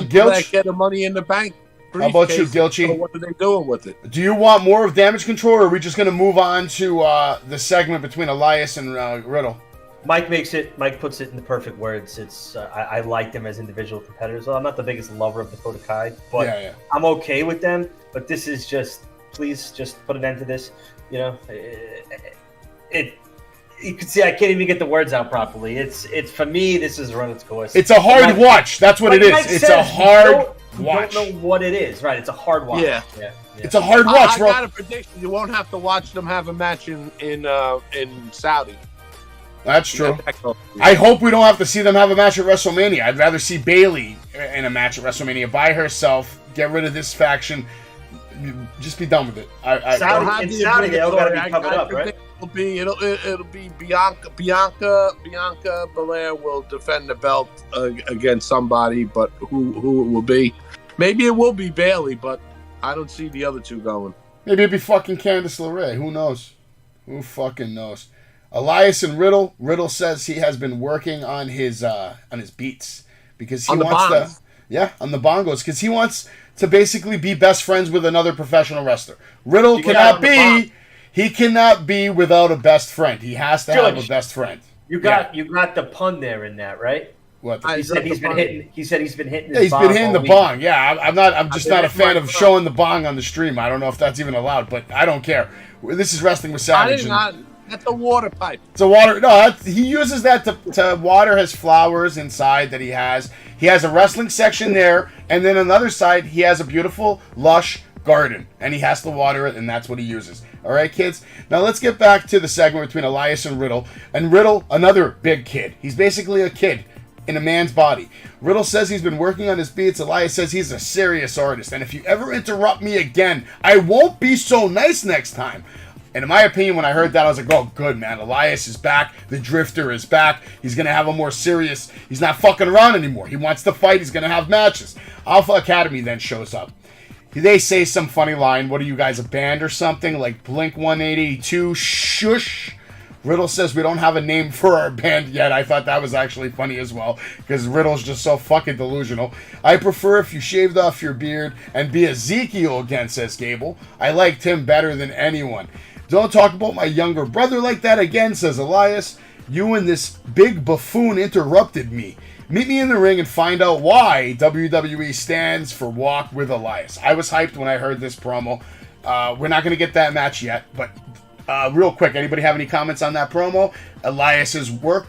People that get a Money in the Bank. How about you, Gilchy? So what are they doing with it? Do you want more of Damage Control, or are we just going to move on to the segment between Elias and Riddle? Mike puts it in the perfect words. It's I like them as individual competitors. Well, I'm not the biggest lover of Dakota Kai, but I'm okay with them. But this is please just put an end to this. You can see I can't even get the words out properly. It's for me. This has run its course. It's a hard watch. That's what it is. It's a hard watch. Don't know what it is. Right. It's a hard watch. Yeah. It's a hard watch, bro. I got a prediction. You won't have to watch them have a match in Saudi. That's true. I hope we don't have to see them have a match at WrestleMania. I'd rather see Bailey in a match at WrestleMania by herself. Get rid of this faction. Just be done with it. Saudi, they'll gotta be covered up, right? It'll be Bianca Belair will defend the belt against somebody, but who it will be? Maybe it will be Bailey, but I don't see the other two going. Maybe it'll be fucking Candice LeRae. Who knows? Who fucking knows? Elias and Riddle. Riddle says he has been working on his beats because he wants on the bongos because he wants to basically be best friends with another professional wrestler. Riddle cannot be without a best friend. He has to have a best friend. You got the pun there in that, right? What? He said he's been hitting. He said he's been hitting. Yeah, he's been hitting the bong. Yeah, I'm just not a fan of showing the bong on the stream. I don't know if that's even allowed, but I don't care. This is Wrestling with Savage. That's a water pipe. It's a water. No, he uses that to water his flowers inside that he has. He has a wrestling section there, and then on the other side he has a beautiful, lush garden, and he has to water it, and that's what he uses. All right, kids. Now let's get back to the segment between Elias and Riddle. And Riddle, another big kid. He's basically a kid in a man's body. Riddle says he's been working on his beats. Elias says he's a serious artist, and if you ever interrupt me again, I won't be so nice next time. And in my opinion, when I heard that, I was like, oh, good, man. Elias is back. The Drifter is back. He's going to have a more serious... He's not fucking around anymore. He wants to fight. He's going to have matches. Alpha Academy then shows up. They say some funny line. What are you guys, a band or something? Like Blink 182, shush. Riddle says we don't have a name for our band yet. I thought that was actually funny as well, because Riddle's just so fucking delusional. I prefer if you shaved off your beard and be Ezekiel again, says Gable. I liked him better than anyone. Don't talk about my younger brother like that again, says Elias. You and this big buffoon interrupted me. Meet me in the ring and find out why WWE stands for Walk with Elias. I was hyped when I heard this promo. We're not going to get that match yet, but real quick, anybody have any comments on that promo? Elias's work?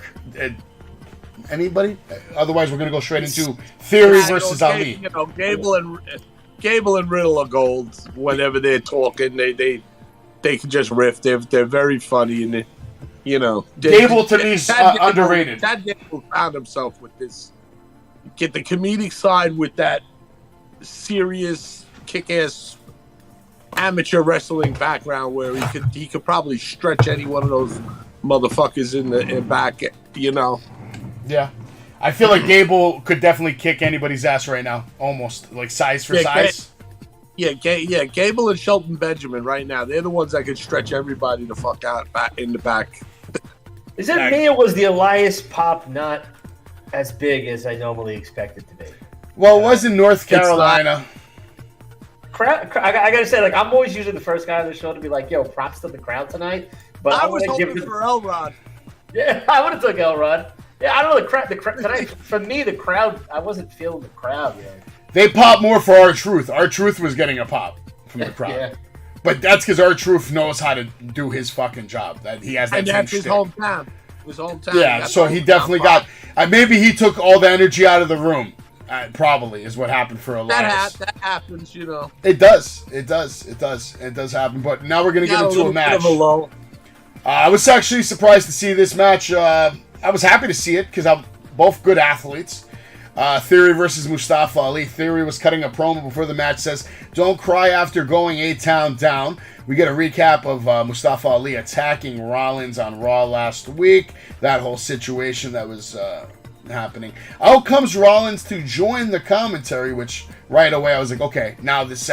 Anybody? Otherwise, we're going to go straight into Theory versus Ali. You know, Gable and Riddle are gold. Whenever they're talking, they can just riff. They're very funny, and you know, Gable to me is underrated. That Gable found himself with this. Get the comedic side with that serious, kick-ass amateur wrestling background, where he could probably stretch any one of those motherfuckers in the back. You know. Yeah, I feel like Gable could definitely kick anybody's ass right now. Almost like size for size. Gable and Shelton Benjamin right now. They're the ones that can stretch everybody the fuck out back in the back. Is it me, or was the Elias pop not as big as I normally expect it to be? Well, it was in North Carolina. I gotta say, like, I'm always usually the first guy on the show to be like, "Yo, props to the crowd tonight." But I was hoping for Elrod. Yeah, I would have took Elrod. Yeah, I don't know the crowd tonight. For me, the crowd, I wasn't feeling the crowd yet. They popped more for R-Truth. R-Truth was getting a pop from the crowd. Yeah. But that's because R-Truth knows how to do his fucking job. That he has that. And that's his hometown. His hometown. Yeah, so he definitely got. Maybe he took all the energy out of the room. Probably is what happened for Elias. That happens, you know. It does happen. But now we're gonna get into a match. I was actually surprised to see this match. I was happy to see it because I'm both good athletes. Theory versus Mustafa Ali. Theory was cutting a promo before the match, says, "Don't cry after going A-Town down." We get a recap of Mustafa Ali attacking Rollins on Raw last week. That whole situation that was happening. Out comes Rollins to join the commentary, which right away I was like, okay, now this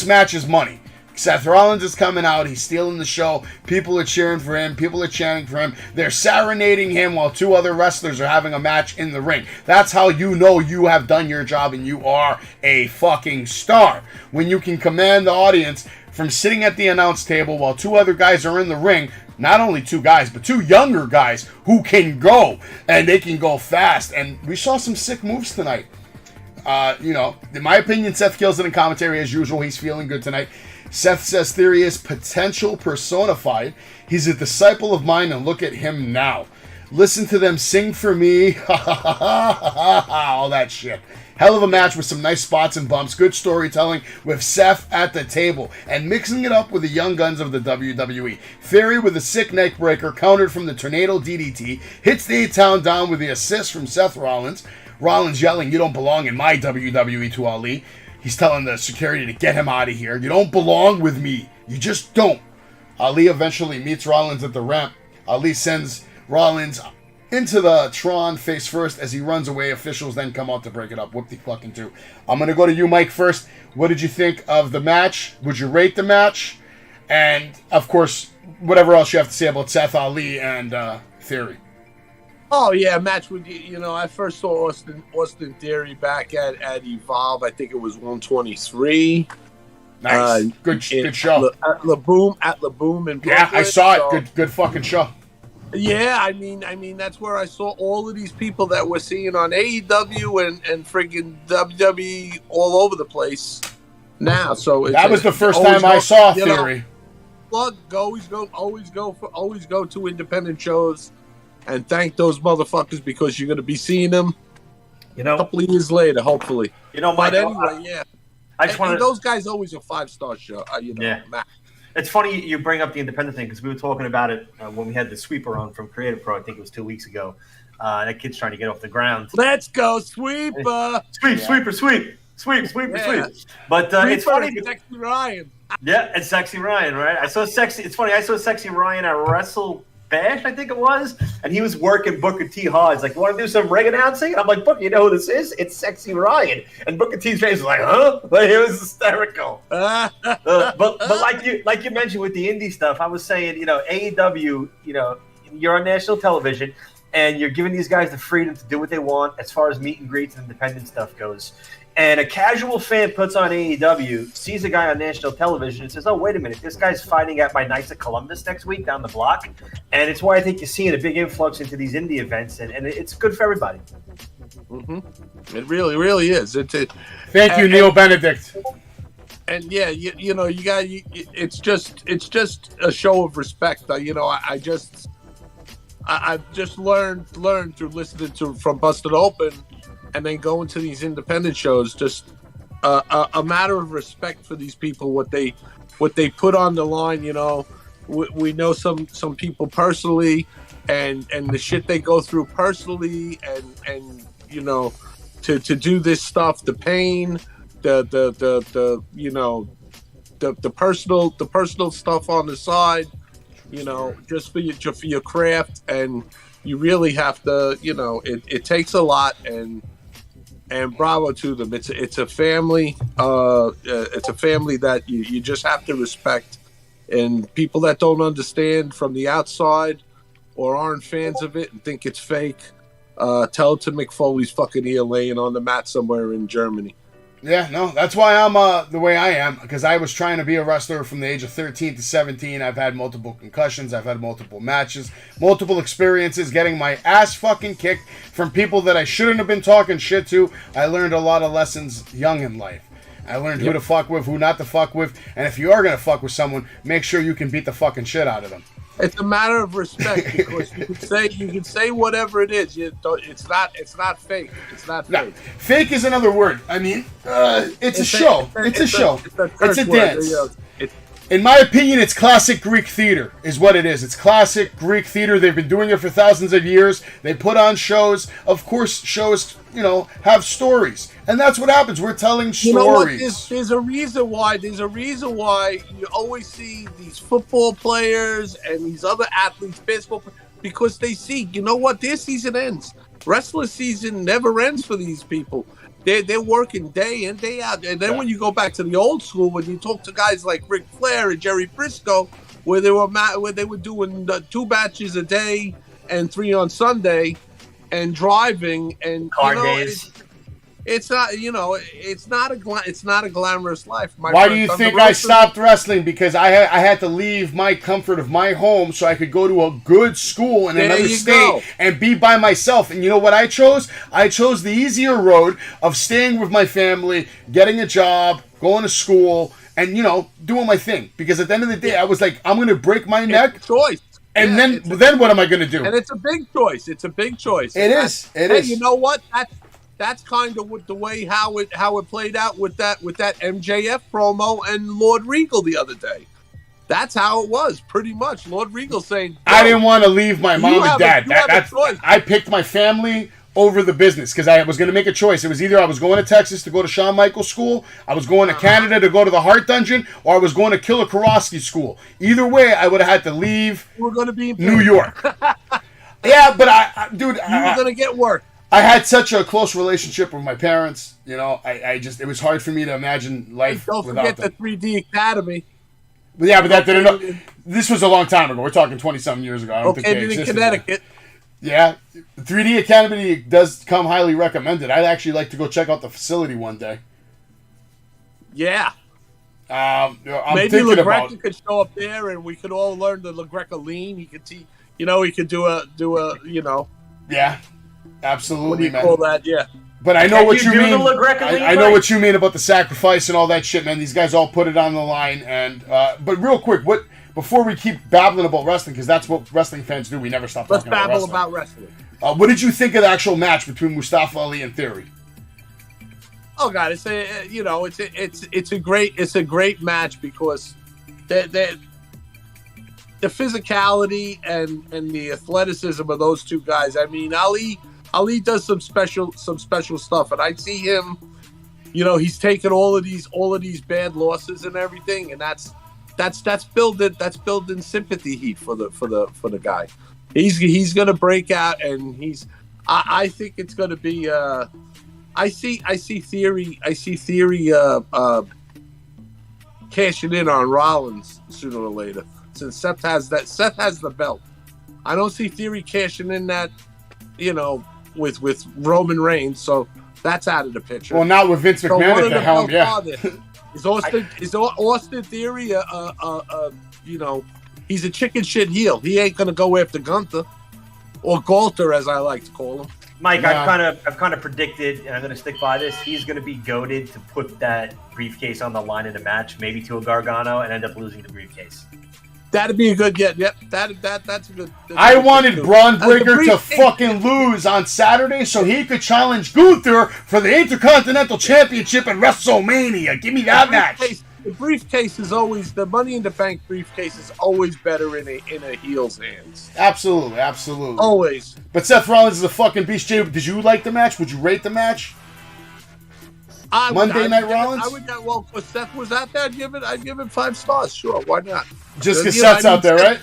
match is money. Seth Rollins is coming out. He's stealing the show. People are cheering for him. People are chanting for him. They're serenading him while two other wrestlers are having a match in the ring. That's how you know you have done your job and you are a fucking star. When you can command the audience from sitting at the announce table while two other guys are in the ring. Not only two guys, but two younger guys who can go. And they can go fast. And we saw some sick moves tonight. In my opinion, Seth kills it in commentary as usual. He's feeling good tonight. Seth says Theory is potential personified. He's a disciple of mine, and look at him now. Listen to them sing for me. All that shit. Hell of a match with some nice spots and bumps. Good storytelling with Seth at the table and mixing it up with the young guns of the WWE. Theory with a sick neck breaker countered from the Tornado DDT. Hits the A-Town down with the assist from Seth Rollins. Rollins yelling, "You don't belong in my WWE" to Ali. He's telling the security to get him out of here. You don't belong with me. You just don't. Ali eventually meets Rollins at the ramp. Ali sends Rollins into the Tron face first as he runs away. Officials then come out to break it up. Whoop-de-fucking-do. I'm going to go to you, Mike, first. What did you think of the match? Would you rate the match? And, of course, whatever else you have to say about Seth Ali and Theory. Oh, yeah, match with, I first saw Austin Theory back at Evolve. I think it was 123. Nice. Good show. At La Boom in Brooklyn. Yeah, I saw it. Good fucking show. Yeah, I mean that's where I saw all of these people that we're seeing on AEW and friggin' WWE all over the place now. So that was the first time I saw Theory. Plug, always go to independent shows and thank those motherfuckers because you're gonna be seeing them. You know, a couple of years later, hopefully. You know, but anyway, yeah. I just want those guys always a 5-star show. Yeah. It's funny you bring up the independent thing because we were talking about it when we had the sweeper on from Creative Pro. I think it was 2 weeks ago. That kid's trying to get off the ground. Let's go, sweeper! Sweep. But it's funny. Sexy Ryan. Yeah, and Sexy Ryan, right? It's funny. I saw Sexy Ryan at Wrestle Bash, I think it was, and he was working Booker T hard. He's like, "You want to do some ring announcing?" And I'm like, "Booker, you know who this is? It's Sexy Ryan." And Booker T's face was like, "Huh?" Like, it was hysterical. But like you mentioned with the indie stuff, I was saying, AEW, you're on national television, and you're giving these guys the freedom to do what they want as far as meet and greets and independent stuff goes. And a casual fan puts on AEW, sees a guy on national television, and says, "Oh, wait a minute, this guy's fighting at my Knights of Columbus next week down the block." And it's why I think you're seeing a big influx into these indie events, and it's good for everybody. Mm-hmm. It really, really is. Thank you, Neil Benedict. And yeah, you got. It's just a show of respect. I've just learned through listening from Busted Open. And then going to these independent shows, just a matter of respect for these people, what they put on the line. We know some people personally, and the shit they go through personally, and to do this stuff, the pain, the personal stuff on the side, just for your craft, and you really have to, it takes a lot, and bravo to them. It's a family. It's a family that you just have to respect. And people that don't understand from the outside or aren't fans of it and think it's fake, tell it to Mick Foley's fucking ear laying on the mat somewhere in Germany. Yeah, no, that's why I'm the way I am, because I was trying to be a wrestler from the age of 13 to 17. I've had multiple concussions. I've had multiple matches, multiple experiences getting my ass fucking kicked from people that I shouldn't have been talking shit to. I learned a lot of lessons young in life. I learned who to fuck with, who not to fuck with, and if you are going to fuck with someone, make sure you can beat the fucking shit out of them. It's a matter of respect because you can say whatever it is. It's not fake. It's not fake. No, fake is another word. I mean, it's a show. It's a show. It's a dance. In my opinion, it's classic Greek theater is what it is. It's classic Greek theater. They've been doing it for thousands of years. They put on shows. Of course, shows, have stories. And that's what happens. We're telling stories. You know what? There's a reason why. There's a reason why you always see these football players and these other athletes, baseball, because they see, you know what? Their season ends. Wrestler season never ends for these people. They're working day in, day out. And then when you go back to the old school, when you talk to guys like Ric Flair and Jerry Briscoe, where they were doing 2 batches a day and 3 on Sunday and driving and car days. It's not, it's not a glamorous life. Why do you think I stopped wrestling? Because I had to leave my comfort of my home so I could go to a good school in another state and be by myself. And you know what I chose? I chose the easier road of staying with my family, getting a job, going to school, and doing my thing. Because at the end of the day, I was like, I'm going to break my neck. Choice. And then what am I going to do? And it's a big choice. It is. It is. You know what? That's kind of with the way how it played out with that MJF promo and Lord Regal the other day. That's how it was, pretty much. Lord Regal saying, I didn't want to leave my mom and dad. I picked my family over the business because I was going to make a choice. It was either I was going to Texas to go to Shawn Michaels School, I was going to Canada to go to the Heart Dungeon, or I was going to Killer Karofsky School. Either way, I would have had to leave New York. Yeah, but you were going to get work. I had such a close relationship with my parents. It was hard for me to imagine life without them. Don't forget the 3D Academy. Yeah, but that didn't know. This was a long time ago. We're talking 20-something years ago. I don't think they existed. In Connecticut. Yeah. The 3D Academy does come highly recommended. I'd actually like to go check out the facility one day. Yeah. I'm Maybe thinking about LaGreca could show up there and we could all learn the LaGreca lean. You he could do a Yeah, absolutely, what do you man. call that? Yeah. But I know what you mean. I I know what you mean about the sacrifice and all that shit, man. These guys all put it on the line. And but real quick, before we keep babbling about wrestling, because that's what wrestling fans do. We never stop Let's talking babble about wrestling. What did you think of the actual match between Mustafa Ali and Theory? Oh God, it's a great match because the physicality and the athleticism of those two guys. I mean, Ali does some special stuff, and I see him. He's taken all of these bad losses and everything, and that's building sympathy heat for the guy. He's gonna break out, and I think it's gonna be. I see Theory cashing in on Rollins sooner or later, since Seth has the belt. I don't see Theory cashing in that, with Roman Reigns, so that's out of the picture. Well, not with Vince McMahon at the helm, yeah. Is Austin Theory he's a chicken shit heel. He ain't gonna go after Gunther or Galter, as I like to call him. Mike, I've kind of predicted, and I'm going to stick by this. He's going to be goaded to put that briefcase on the line in a match, maybe to a Gargano, and end up losing the briefcase. That'd be a good get. Yep, that's a good. I wanted Braun Breaker to fucking lose on Saturday so he could challenge Gunther for the Intercontinental Championship at WrestleMania. Give me that match. The briefcase is always the Money in the Bank briefcase is always better in a heel's hands. Absolutely. Always. But Seth Rollins is a fucking beast. Jay, did you like the match? Would you rate the match? Monday Night Rollins? I would not. Well, if Seth was out there, I'd give it 5 stars. Sure, why not? Just because Seth's out there, right?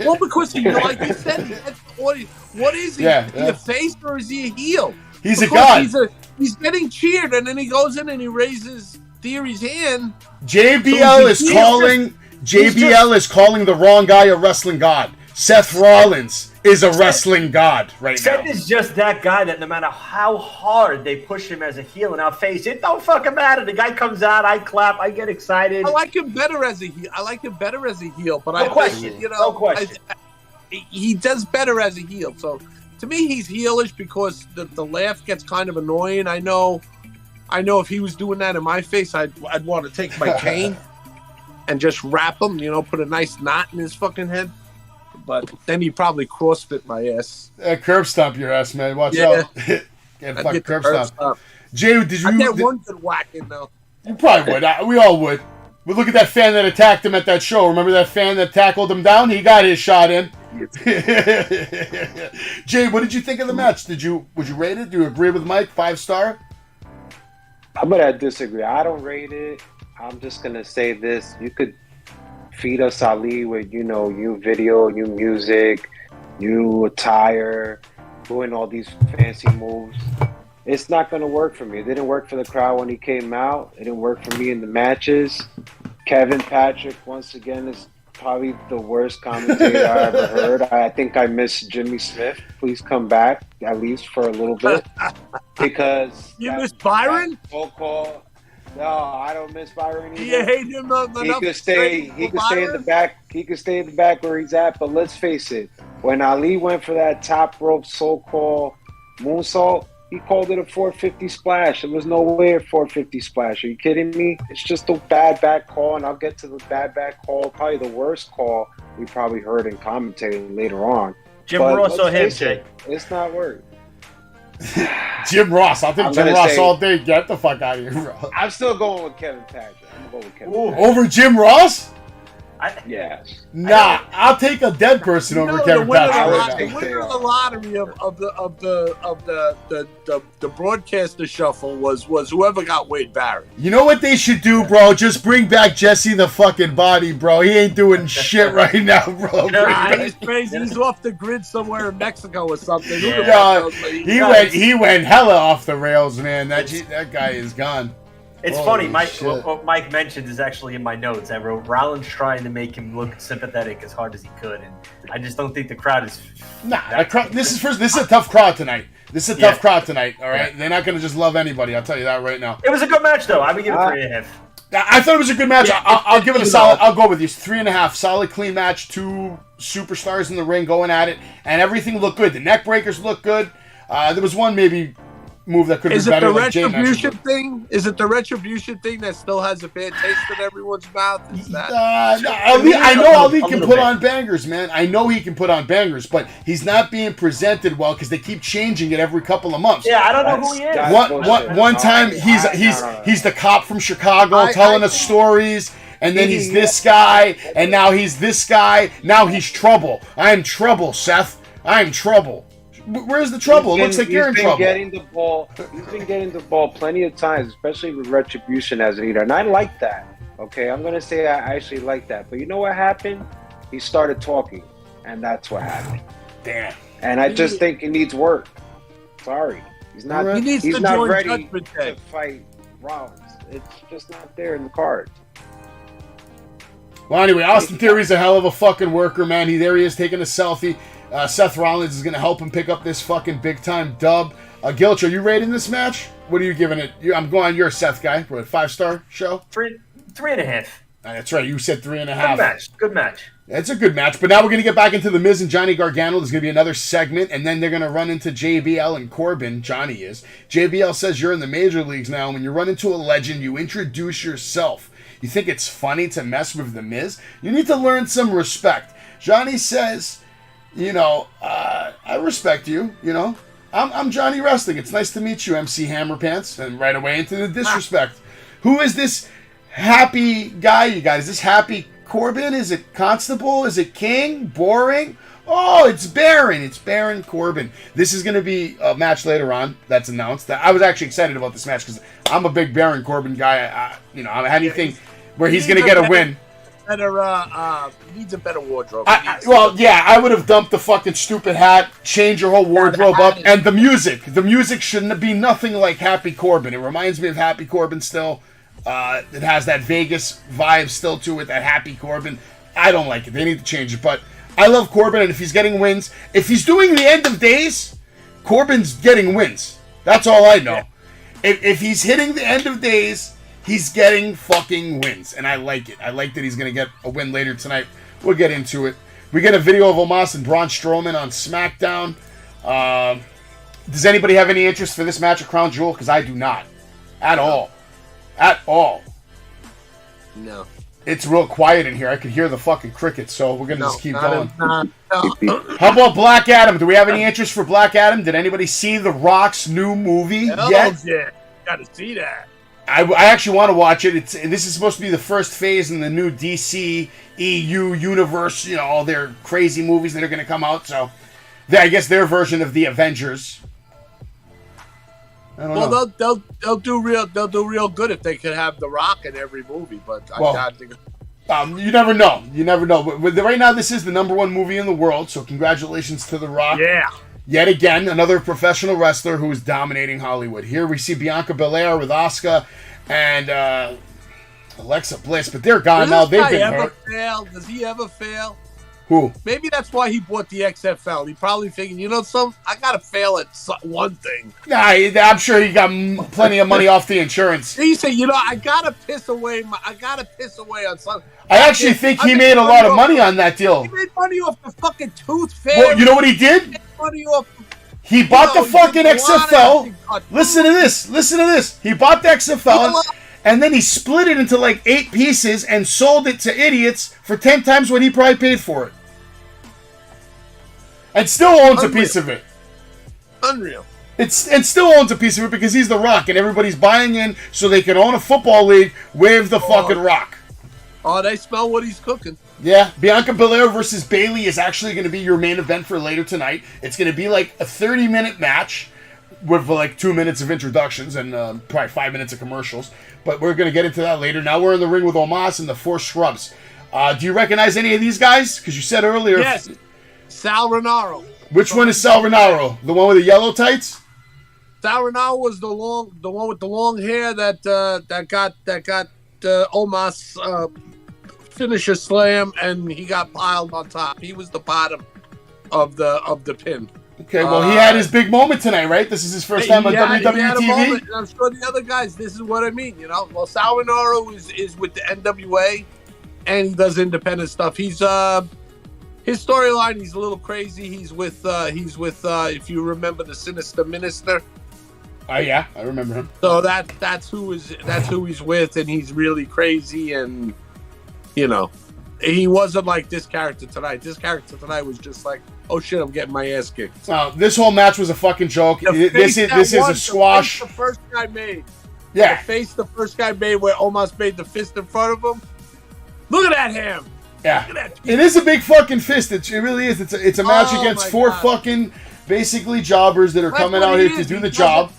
Well, because like you said, what is he? Yeah, Is he a face or is he a heel? He's a god. He's getting cheered, and then he goes in and he raises Theory's hand. JBL is calling the wrong guy a wrestling god. Seth Rollins is a wrestling god right now. Seth is just that guy that no matter how hard they push him as a heel and our face, it don't fucking matter. The guy comes out, I clap, I get excited. I like him better as a heel. But no question. He does better as a heel. So to me, he's heelish because the laugh gets kind of annoying. I know if he was doing that in my face, I'd want to take my cane and just wrap him, put a nice knot in his fucking head. But then he'd probably CrossFit my ass. Curb stomp your ass, man. Watch out. Get fucking curb stomp. Jay, did you... I'd get one good whack in, though. You probably would. We all would. But look at that fan that attacked him at that show. Remember that fan that tackled him down? He got his shot in. Jay, what did you think of the match? Would you rate it? Do you agree with Mike? 5-star? I'm going to disagree. I don't rate it. I'm just going to say this. You could feed us Ali with, new video, new music, new attire, doing all these fancy moves. It's not going to work for me. It didn't work for the crowd when he came out. It didn't work for me in the matches. Kevin Patrick, once again, is probably the worst commentator I ever heard. I think I miss Jimmy Smith. Please come back, at least for a little bit. Because you miss Byron? So-called, no, I don't miss Byron either. You hate him enough. He could stay in the back. He could stay in the back where he's at. But let's face it, when Ali went for that top rope so-called moonsault, he called it a 450 splash. There was no way a 450 splash. Are you kidding me? It's just a bad back call, and I'll get to the bad back call. Probably the worst call we probably heard in commentating later on. Jim Ross or him, Jay? It's not working. Jim Ross. I'll take Jim Ross all day. Get the fuck out of here, bro. I'm still going with Kevin Patrick. I'm going with Kevin Patrick. Over Jim Ross? Yes. Nah, I'll take a dead person over Kevin Patrick. The winner of the lottery of the broadcaster shuffle was whoever got Wade Barrett. You know what they should do, bro? Just bring back Jesse the fucking Body, bro. He ain't doing shit right now, bro. He's crazy. He's off the grid somewhere in Mexico or something. Yeah. He went hella off the rails, man. That guy is gone. It's funny, Mike. What Mike mentioned is actually in my notes. I wrote Rollins trying to make him look sympathetic as hard as he could, and I just don't think the crowd is. Nah, this is a tough crowd tonight. This is a tough crowd tonight. All right, they're not gonna just love anybody. I'll tell you that right now. It was a good match, though. I would give it 3.5. I thought it was a good match. I'll give it a solid. I'll go with you. 3.5. Solid, clean match. Two superstars in the ring going at it, and everything looked good. The neck breakers looked good. There was one maybe move that could have been better. Is it the retribution thing? Is it the retribution thing that still has a bad taste in everyone's mouth? Is that? I know Ali can put on bangers, man. I know he can put on bangers, but he's not being presented well because they keep changing it every couple of months. Yeah, I don't know who he is. One time he's the cop from Chicago telling us stories. And then he's this guy, and now he's this guy. Now he's trouble. I'm trouble, Seth. I'm trouble. Where's the trouble? It looks like you're in trouble. He's been getting the ball plenty of times, especially with retribution as a leader. And I like that. Okay, I'm going to say I actually like that. But you know what happened? He started talking, and that's what happened. Damn. And I just think it needs work. Sorry. He's not ready to fight Rollins. It's just not there in the cards. Well, anyway, Austin Theory's a hell of a fucking worker, man. There he is taking a selfie. Seth Rollins is going to help him pick up this fucking big-time dub. Gilch, are you rating this match? What are you giving it? I'm going, you're a Seth guy. What, 5-star show? 3.5. That's right. You said 3.5. Good match. It's a good match. But now we're going to get back into The Miz and Johnny Gargano. There's going to be another segment, and then they're going to run into JBL and Corbin. Johnny is. JBL says you're in the major leagues now. When you run into a legend, you introduce yourself. You think it's funny to mess with The Miz? You need to learn some respect. Johnny says, I respect you, I'm Johnny Wrestling. It's nice to meet you, MC Hammerpants. And right away into the disrespect. Who is this happy guy you got? Is this Happy Corbin? Is it Constable? Is it King? Boring? Oh, it's Baron. It's Baron Corbin. This is going to be a match later on that's announced. I was actually excited about this match because I'm a big Baron Corbin guy. Anything where he's going to get a win. Needs a better wardrobe. I would have dumped the fucking stupid hat, changed your whole wardrobe up, and the music. The music shouldn't be nothing like Happy Corbin. It reminds me of Happy Corbin still. It has that Vegas vibe still to it, that Happy Corbin. I don't like it. They need to change it, but I love Corbin, and if he's getting wins, if he's doing the end of days, Corbin's getting wins. That's all I know. If he's hitting the end of days, he's getting fucking wins, and I like it. I like that he's going to get a win later tonight. We'll get into it. We get a video of Omos and Braun Strowman on SmackDown. Does anybody have any interest for this match at Crown Jewel? Because I do not. At all. At all. No. It's real quiet in here. I could hear the fucking crickets, so we're going to just keep going. No. How about Black Adam? Do we have any interest for Black Adam? Did anybody see The Rock's new movie yet? Yeah. Got to see that. I actually want to watch it. This is supposed to be the first phase in the new DC EU universe. All their crazy movies that are going to come out. So, I guess their version of the Avengers. I don't know. They'll do real good if they could have The Rock in every movie. But I think. You never know. But right now, this is the #1 movie in the world. So, congratulations to The Rock. Yeah. Yet again, another professional wrestler who is dominating Hollywood. Here we see Bianca Belair with Asuka and Alexa Bliss, but they're gone now. They've been hurt. Does he ever fail? Who? Maybe that's why he bought the XFL. He probably figured, I got to fail at one thing. Nah, I'm sure he got plenty of money off the insurance. He said, I got to piss away on something. I actually think he made a lot of money on that deal. He made money off the fucking tooth fairy. Well, you know what he did? He bought the fucking XFL. Listen to this. He bought the XFL and then he split it into like 8 pieces and sold it to idiots for 10 times what he probably paid for it. And still owns a piece of it. Unreal. And still owns a piece of it because he's The Rock and everybody's buying in so they can own a football league with the fucking Rock. Oh, they smell what he's cooking. Yeah, Bianca Belair versus Bayley is actually going to be your main event for later tonight. It's going to be like a 30-minute match with like 2 minutes of introductions and probably 5 minutes of commercials. But we're going to get into that later. Now we're in the ring with Omos and the 4 Scrubs. Do you recognize any of these guys? Because you said earlier... Yes, Sal Rinauro. Which one is Sal Rinauro? The one with the yellow tights? Sal Rinauro was the one with the long hair that got Omos finish a slam and he got piled on top. He was the bottom of the pin. Okay, well, he had his big moment tonight, right? This is his first time on WWE TV. And I'm sure the other guys, this is what I mean, you know. Well, Salvanaro is with the NWA, and he does independent stuff. He's his storyline. He's a little crazy. He's with if you remember, the Sinister Minister. Yeah, I remember him. So that's who he's with, and he's really crazy, and you know, he wasn't like this character tonight. This character tonight was just like, oh shit, I'm getting my ass kicked. This whole match was a fucking joke. This is a squash. The first guy made. Yeah. The first guy made where Omos made the fist in front of him. Look at that ham. Yeah. It is a big fucking fist. It really is. It's a match against four fucking basically jobbers that are coming out here to do the job.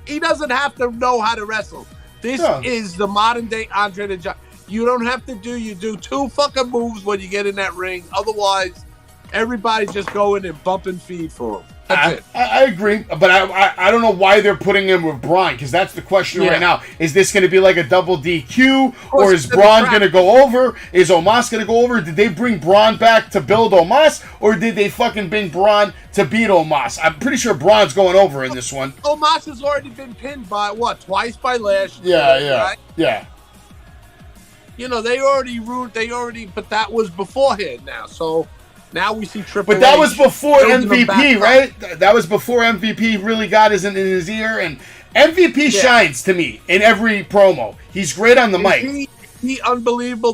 He doesn't have to know how to wrestle. This is the modern day Andre the Giant. You don't have to you do two fucking moves when you get in that ring. Otherwise, everybody's just going and bump and feed for him. That's it. I agree, but I don't know why they're putting him with Braun, because that's the question right now. Is this going to be like a double DQ, or is Braun going to go over? Is Omos going to go over? Did they bring Braun back to build Omos, or did they fucking bring Braun to beat Omos? I'm pretty sure Braun's going over in this one. Omos has already been pinned by, twice by Lashley. Yeah. You know, but that was beforehand now, so... Now we see Triple H. But that was before MVP, right? That was before MVP really got in his ear. And MVP shines to me in every promo. He's great on the mic. He unbelievable.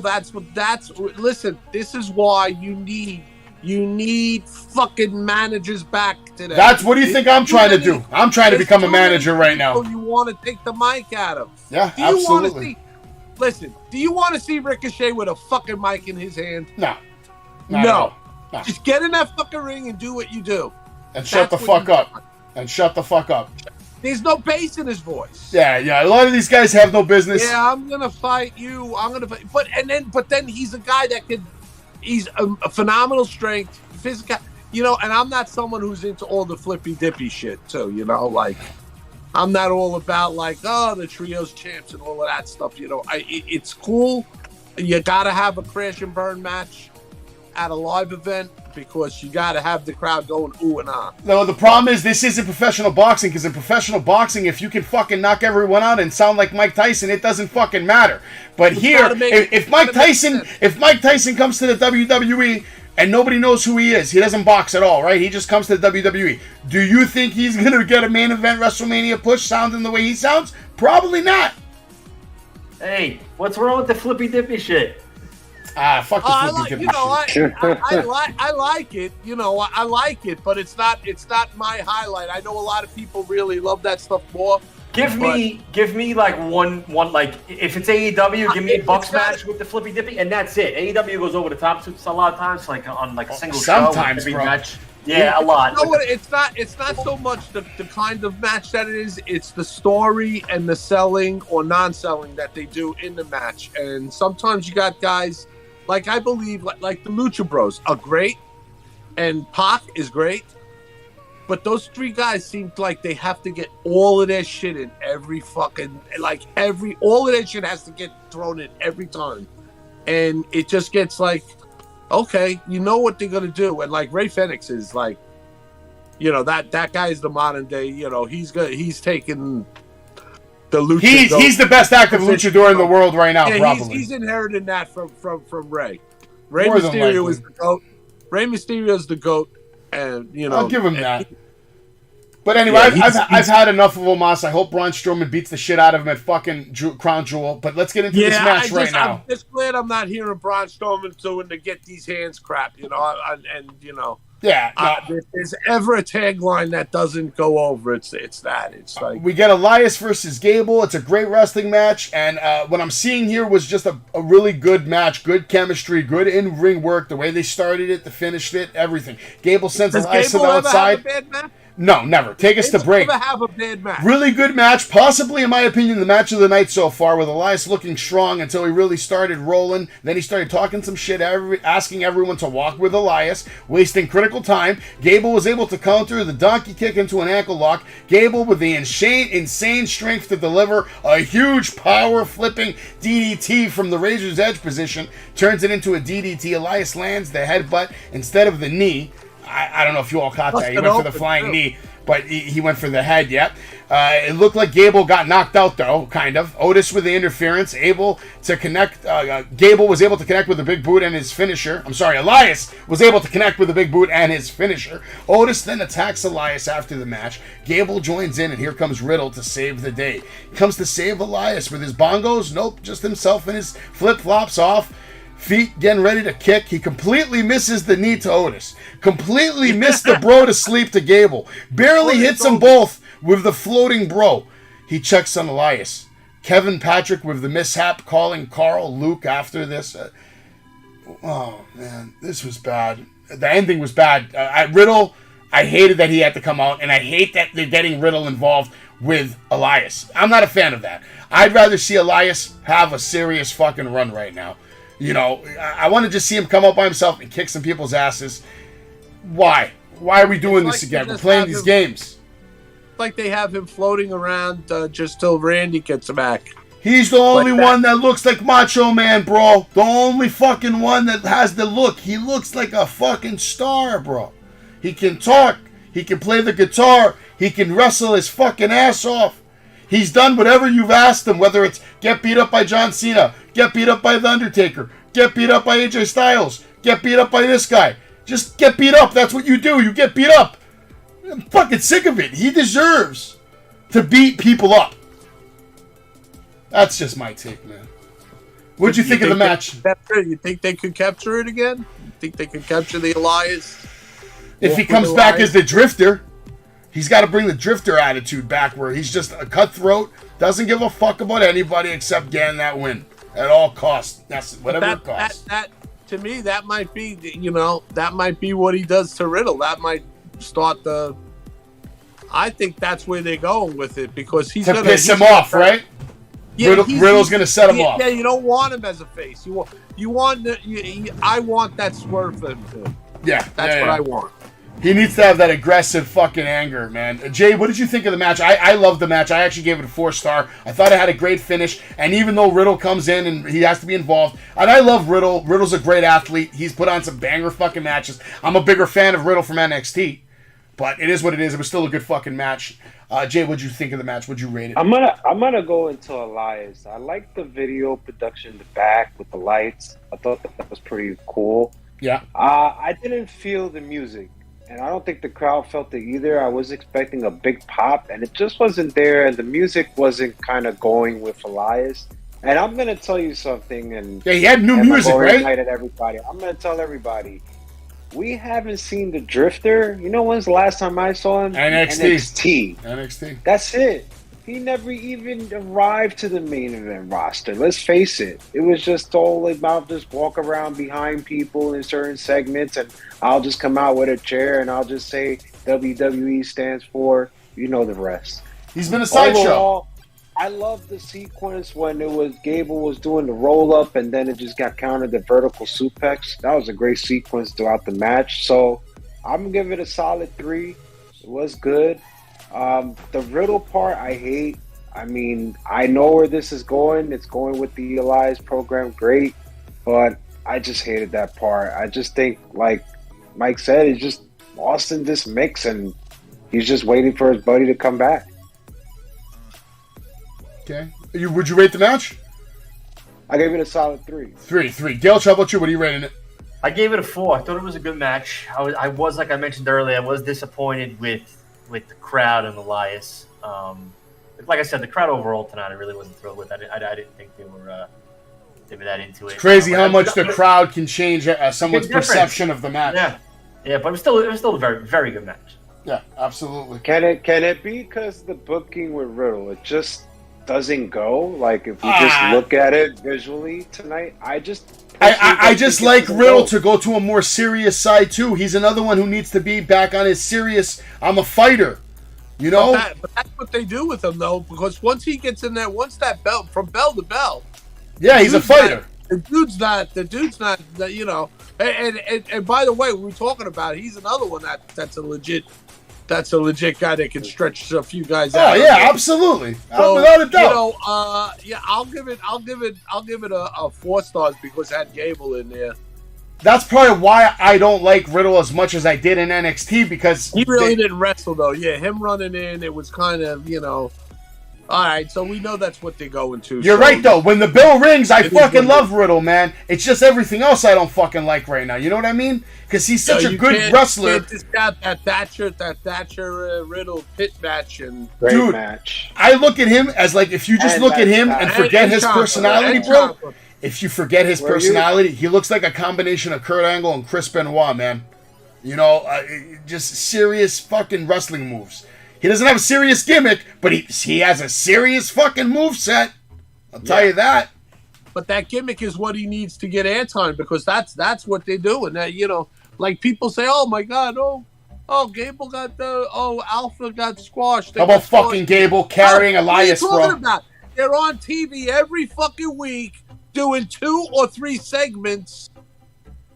Listen, this is why you need fucking managers back today. That's what do you think I'm trying to do? I'm trying to become a manager right now. You want to take the mic at him. Yeah, absolutely. Do you want to see Ricochet with a fucking mic in his hand? No. No. Just get in that fucking ring and do what you do. And shut the fuck up. There's no bass in his voice. Yeah. A lot of these guys have no business. Yeah, I'm gonna fight you. But then he's a guy he's a phenomenal strength, physical. You know, and I'm not someone who's into all the flippy dippy shit too. You know, like I'm not all about the trios champs and all of that stuff. You know, it's cool. You gotta have a crash and burn match at a live event, because you got to have the crowd going ooh and ah. No, the problem is this isn't professional boxing, because in professional boxing, if you can fucking knock everyone out and sound like Mike Tyson, it doesn't fucking matter. But here, if Mike Tyson comes to the WWE and nobody knows who he is, he doesn't box at all, right? He just comes to the WWE. Do you think he's going to get a main event WrestleMania push sounding the way he sounds? Probably not. Hey, what's wrong with the flippy dippy shit? Fuck the flippy dippy shit. I like it. You know, I like it, but it's not my highlight. I know a lot of people really love that stuff more. Give me like one like if it's AEW, give me a Bucks match with the flippy dippy, and that's it. AEW goes over the top a lot of times, like on like a single sometimes, show, bro. match. Yeah, a lot. You know what? It's not so much the kind of match that it is. It's the story and the selling or non-selling that they do in the match. And sometimes you got guys like I believe like the Lucha Bros are great, and Pac is great. But those three guys seem like they have to get all of their shit in every fucking all of their shit has to get thrown in every time, and it just gets like, okay, you know what they're gonna do, and like Ray Fenix is like, you know that guy is the modern day, you know he's taking the lucha. He's the best active luchador in the world right now, probably. He's inherited that from Ray. Ray Mysterio is the GOAT. Ray Mysterio is the GOAT, and you know I'll give him that. But anyway, I've had enough of Omos. I hope Braun Strowman beats the shit out of him at fucking Crown Jewel. But let's get into this match right now. I'm just glad I'm not hearing Braun Strowman doing the get these hands crap, you know. And you know, if there's ever a tagline that doesn't go over, it's that. It's like we get Elias versus Gable. It's a great wrestling match, and what I'm seeing here was just a really good match, good chemistry, good in-ring work. The way they started it, the finished it, everything. Gable sends Elias to the outside. No, never. Take us to break. Never have a bad match. Really good match. Possibly, in my opinion, the match of the night so far, with Elias looking strong until he really started rolling. Then he started talking some shit, asking everyone to walk with Elias, wasting critical time. Gable was able to counter the donkey kick into an ankle lock. Gable, with the insane strength to deliver a huge power-flipping DDT from the Razor's Edge position, turns it into a DDT. Elias lands the headbutt instead of the knee. I don't know if you all caught that. He Busted went for the open, flying too. knee, but he went for the head, yeah. It looked like Gable got knocked out, though, kind of. Otis with the interference, able to connect. Gable was able to connect with the big boot and his finisher. I'm sorry, Elias was able to connect with the big boot and his finisher. Otis then attacks Elias after the match. Gable joins in, and here comes Riddle to save the day. He comes to save Elias with his bongos. Nope, just himself and his flip-flops off. Feet getting ready to kick. He completely misses the knee to Otis. Completely missed the bro to sleep to Gable. Barely hits them both with the floating bro. He checks on Elias. Kevin Patrick with the mishap, calling Carl Luke after this. Oh, man. This was bad. The ending was bad. Riddle, I hated that he had to come out, and I hate that they're getting Riddle involved with Elias. I'm not a fan of that. I'd rather see Elias have a serious fucking run right now. You know, I want to just see him come up by himself and kick some people's asses. Why? Why are we doing this again? We're playing these games. Like they have him floating around just till Randy gets back. He's the only one that looks like Macho Man, bro. The only fucking one that has the look. He looks like a fucking star, bro. He can talk. He can play the guitar. He can wrestle his fucking ass off. He's done whatever you've asked him, whether it's get beat up by John Cena, get beat up by The Undertaker, get beat up by AJ Styles, get beat up by this guy. Just get beat up. That's what you do. You get beat up. I'm fucking sick of it. He deserves to beat people up. That's just my take, man. What'd you think of the match? You think they could capture it again? You think they could capture the Elias? If he comes back as the Drifter, he's got to bring the Drifter attitude back where he's just a cutthroat, doesn't give a fuck about anybody except getting that win at all costs. That's whatever it costs. To me, that might be, that might be what he does to Riddle. That might start the... I think that's where they're going with it because he's to piss him off, right? Yeah, Riddle's going to set him off. Yeah, you don't want him as a face. I want that swerve for him too. Yeah, that's what I want. He needs to have that aggressive fucking anger, man. Jay, what did you think of the match? I loved the match. I actually gave it a 4-star. I thought it had a great finish. And even though Riddle comes in and he has to be involved, and I love Riddle. Riddle's a great athlete. He's put on some banger fucking matches. I'm a bigger fan of Riddle from NXT. But it is what it is. It was still a good fucking match. Jay, what'd you think of the match? What'd you rate it? I'm gonna go into Elias. I like the video production in the back with the lights. I thought that was pretty cool. Yeah. I didn't feel the music. And I don't think the crowd felt it either. I was expecting a big pop, and it just wasn't there. And the music wasn't kind of going with Elias. And I'm going to tell you something. And yeah, he had new music, right? At everybody. I'm going to tell everybody. We haven't seen the Drifter. You know when's the last time I saw him? NXT. That's it. He never even arrived to the main event roster. Let's face it. It was just all about just walk around behind people in certain segments, and I'll just come out with a chair and I'll just say WWE stands for, you know the rest. He's been a sideshow. I love the sequence when it was Gable was doing the roll up and then it just got countered the vertical suplex. That was a great sequence throughout the match. So I'm gonna give it a solid 3. It was good. The Riddle part I hate. I mean, I know where this is going. It's going with the Elias program, great, but I just hated that part. I just think, like Mike said, he's just lost in this mix and he's just waiting for his buddy to come back. Okay. Would you rate the match? I gave it a solid 3. 3. Gail, how about you? What are you rating it? I gave it a 4. I thought it was a good match. I was like I mentioned earlier, I was disappointed with the crowd and Elias. Like I said, the crowd overall tonight, I really wasn't thrilled with. I didn't think they were that into it. It's crazy how much the crowd can change someone's perception of the match. Yeah, but it was still a very, very good match. Yeah, absolutely. Can it be because the booking with Riddle, it just doesn't go? Like if you just look at it visually tonight, I just like Riddle to go to a more serious side too. He's another one who needs to be back on his serious. I'm a fighter, you know. But that's what they do with him though, because once he gets in there, once that belt from bell to bell, yeah, he's a fighter. The dude's not. You know. And by the way, we were talking about, he's another one that's a legit guy that can stretch a few guys out. Oh yeah, absolutely, so, without a doubt. You know, I'll give it a 4 stars because it had Gable in there. That's probably why I don't like Riddle as much as I did in NXT, because he really didn't wrestle though. Yeah, him running in, it was kind of, all right, so we know that's what they're going to. You're right though. When the bell rings, I fucking love Riddle, man. It's just everything else I don't fucking like right now. You know what I mean? Because he's such a good wrestler. You can't discount that Thatcher Riddle pit match and great match. I look at him as like, if you just look at him and forget his personality, bro. If you forget his personality, he looks like a combination of Kurt Angle and Chris Benoit, man. Just serious fucking wrestling moves. He doesn't have a serious gimmick, but he has a serious fucking moveset. I'll tell you that. But that gimmick is what he needs to get airtime, because that's what they do. And that, like people say, oh my God, Gable got Alpha got squashed. How about fucking Gable carrying Elias, what are you bro? talking about? They're on TV every fucking week doing 2 or 3 segments.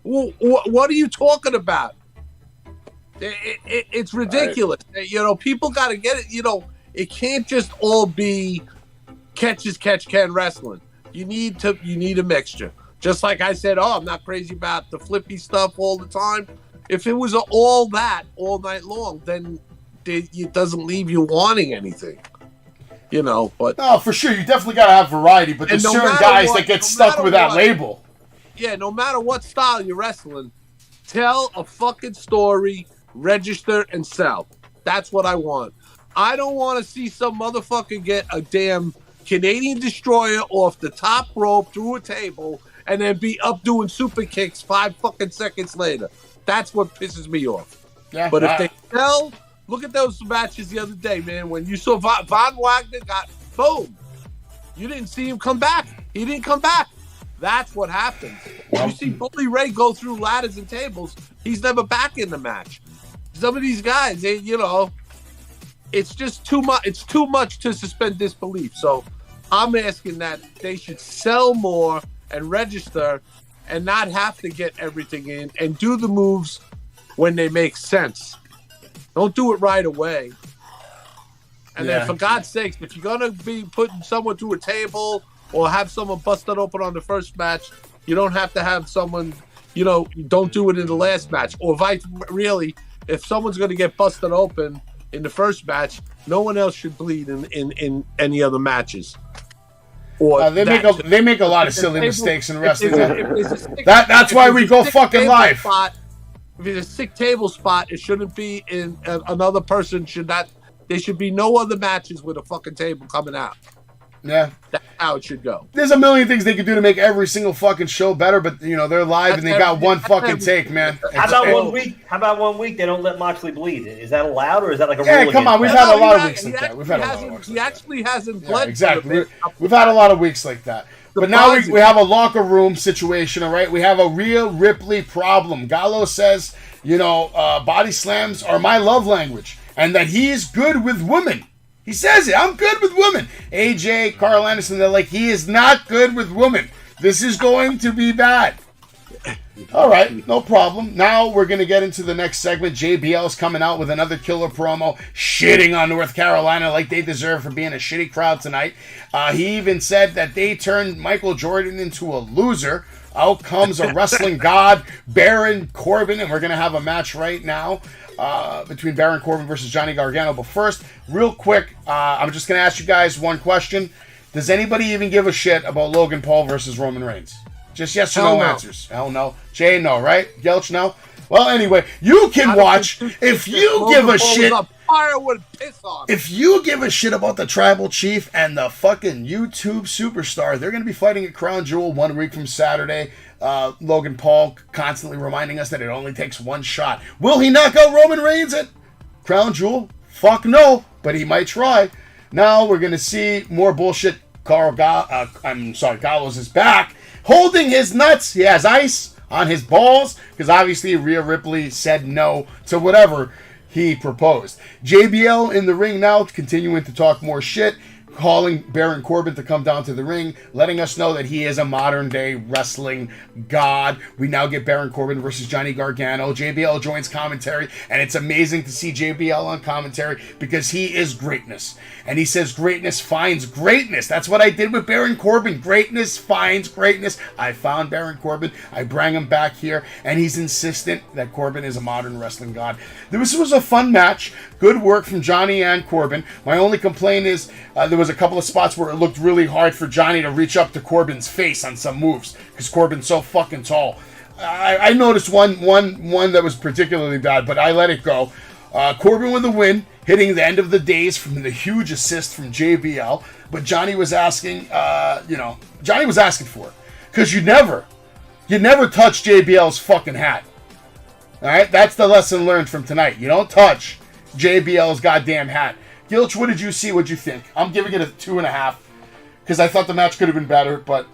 What are you talking about? It's ridiculous. Right. People got to get it. It can't just all be catch as catch can wrestling. You need a mixture. Just like I said, I'm not crazy about the flippy stuff all the time. If it was all that all night long, then it doesn't leave you wanting anything. But no, for sure, you definitely gotta have variety. But there's certain guys that get stuck with that label. Yeah, no matter what style you're wrestling, tell a fucking story, register, and sell. That's what I want. I don't want to see some motherfucker get a damn Canadian Destroyer off the top rope through a table and then be up doing super kicks 5 fucking seconds later. That's what pisses me off. Yeah, but if they sell. Look at those matches the other day, man. When you saw Von Wagner got boom, you didn't see him come back. He didn't come back. That's what happens. You see Bully Ray go through ladders and tables. He's never back in the match. Some of these guys, it's just too much. It's too much to suspend disbelief. So I'm asking that they should sell more and register, and not have to get everything in, and do the moves when they make sense. Don't do it right away. And then, for God's sakes, if you're going to be putting someone through a table or have someone busted open on the first match, you don't have to have someone, don't do it in the last match. Or really, if someone's going to get busted open in the first match, no one else should bleed in any other matches. Or they make a lot of silly mistakes in wrestling. That's why we go fucking live. If it's a sick table spot, it shouldn't be in another person. There should be no other matches with a fucking table coming out. Yeah. That's how it should go. There's a million things they could do to make every single fucking show better, but they're live and they got one fucking take, man. How about 1 week they don't let Moxley bleed? Is that allowed, or is that like a rule? Yeah, come on, we've had a lot of weeks like that. He actually hasn't bled. Yeah, exactly. We've had a lot of weeks like that. But now we have a locker room situation, all right? We have a Rhea Ripley problem. Gallo says, body slams are my love language, and that he is good with women. He says it. I'm good with women. AJ, Carl Anderson, they're like, he is not good with women. This is going to be bad. All right, no problem. Now we're going to get into the next segment. JBL's coming out with another killer promo, shitting on North Carolina like they deserve for being a shitty crowd tonight. He even said that they turned Michael Jordan into a loser. Out comes a wrestling god, Baron Corbin, and we're going to have a match right now between Baron Corbin versus Johnny Gargano. But first, real quick, I'm just going to ask you guys one question. Does anybody even give a shit about Logan Paul versus Roman Reigns? Just yes or no answers. Hell no. Jay, no, right? Gelch, no? Well, anyway, you can watch. If you give a shit. If you give a shit about the Tribal Chief and the fucking YouTube superstar, they're going to be fighting at Crown Jewel 1 week from Saturday. Logan Paul constantly reminding us that it only takes one shot. Will he knock out Roman Reigns at Crown Jewel? Fuck no, but he might try. Now we're going to see more bullshit. Gallows is back, holding his nuts. He has ice on his balls because obviously Rhea Ripley said no to whatever he proposed. JBL in the ring now, continuing to talk more shit. calling Baron Corbin to come down to the ring, letting us know that he is a modern-day wrestling god. We now get Baron Corbin versus Johnny Gargano. JBL joins commentary, and it's amazing to see JBL on commentary because he is greatness. And he says greatness finds greatness. That's what I did with Baron Corbin. Greatness finds greatness. I found Baron Corbin. I bring him back here, and he's insistent that Corbin is a modern wrestling god. This was a fun match. Good work from Johnny and Corbin. My only complaint is there was a couple of spots where it looked really hard for Johnny to reach up to Corbin's face on some moves because Corbin's so fucking tall. I noticed one that was particularly bad, but I let it go. Corbin with the win, hitting the end of the days from the huge assist from JBL. But Johnny was asking, Johnny was asking for it because you never touch JBL's fucking hat. All right, that's the lesson learned from tonight. You don't touch JBL's goddamn hat. Gilch, what did you see? What'd you think? I'm giving it a 2.5 because I thought the match could have been better, but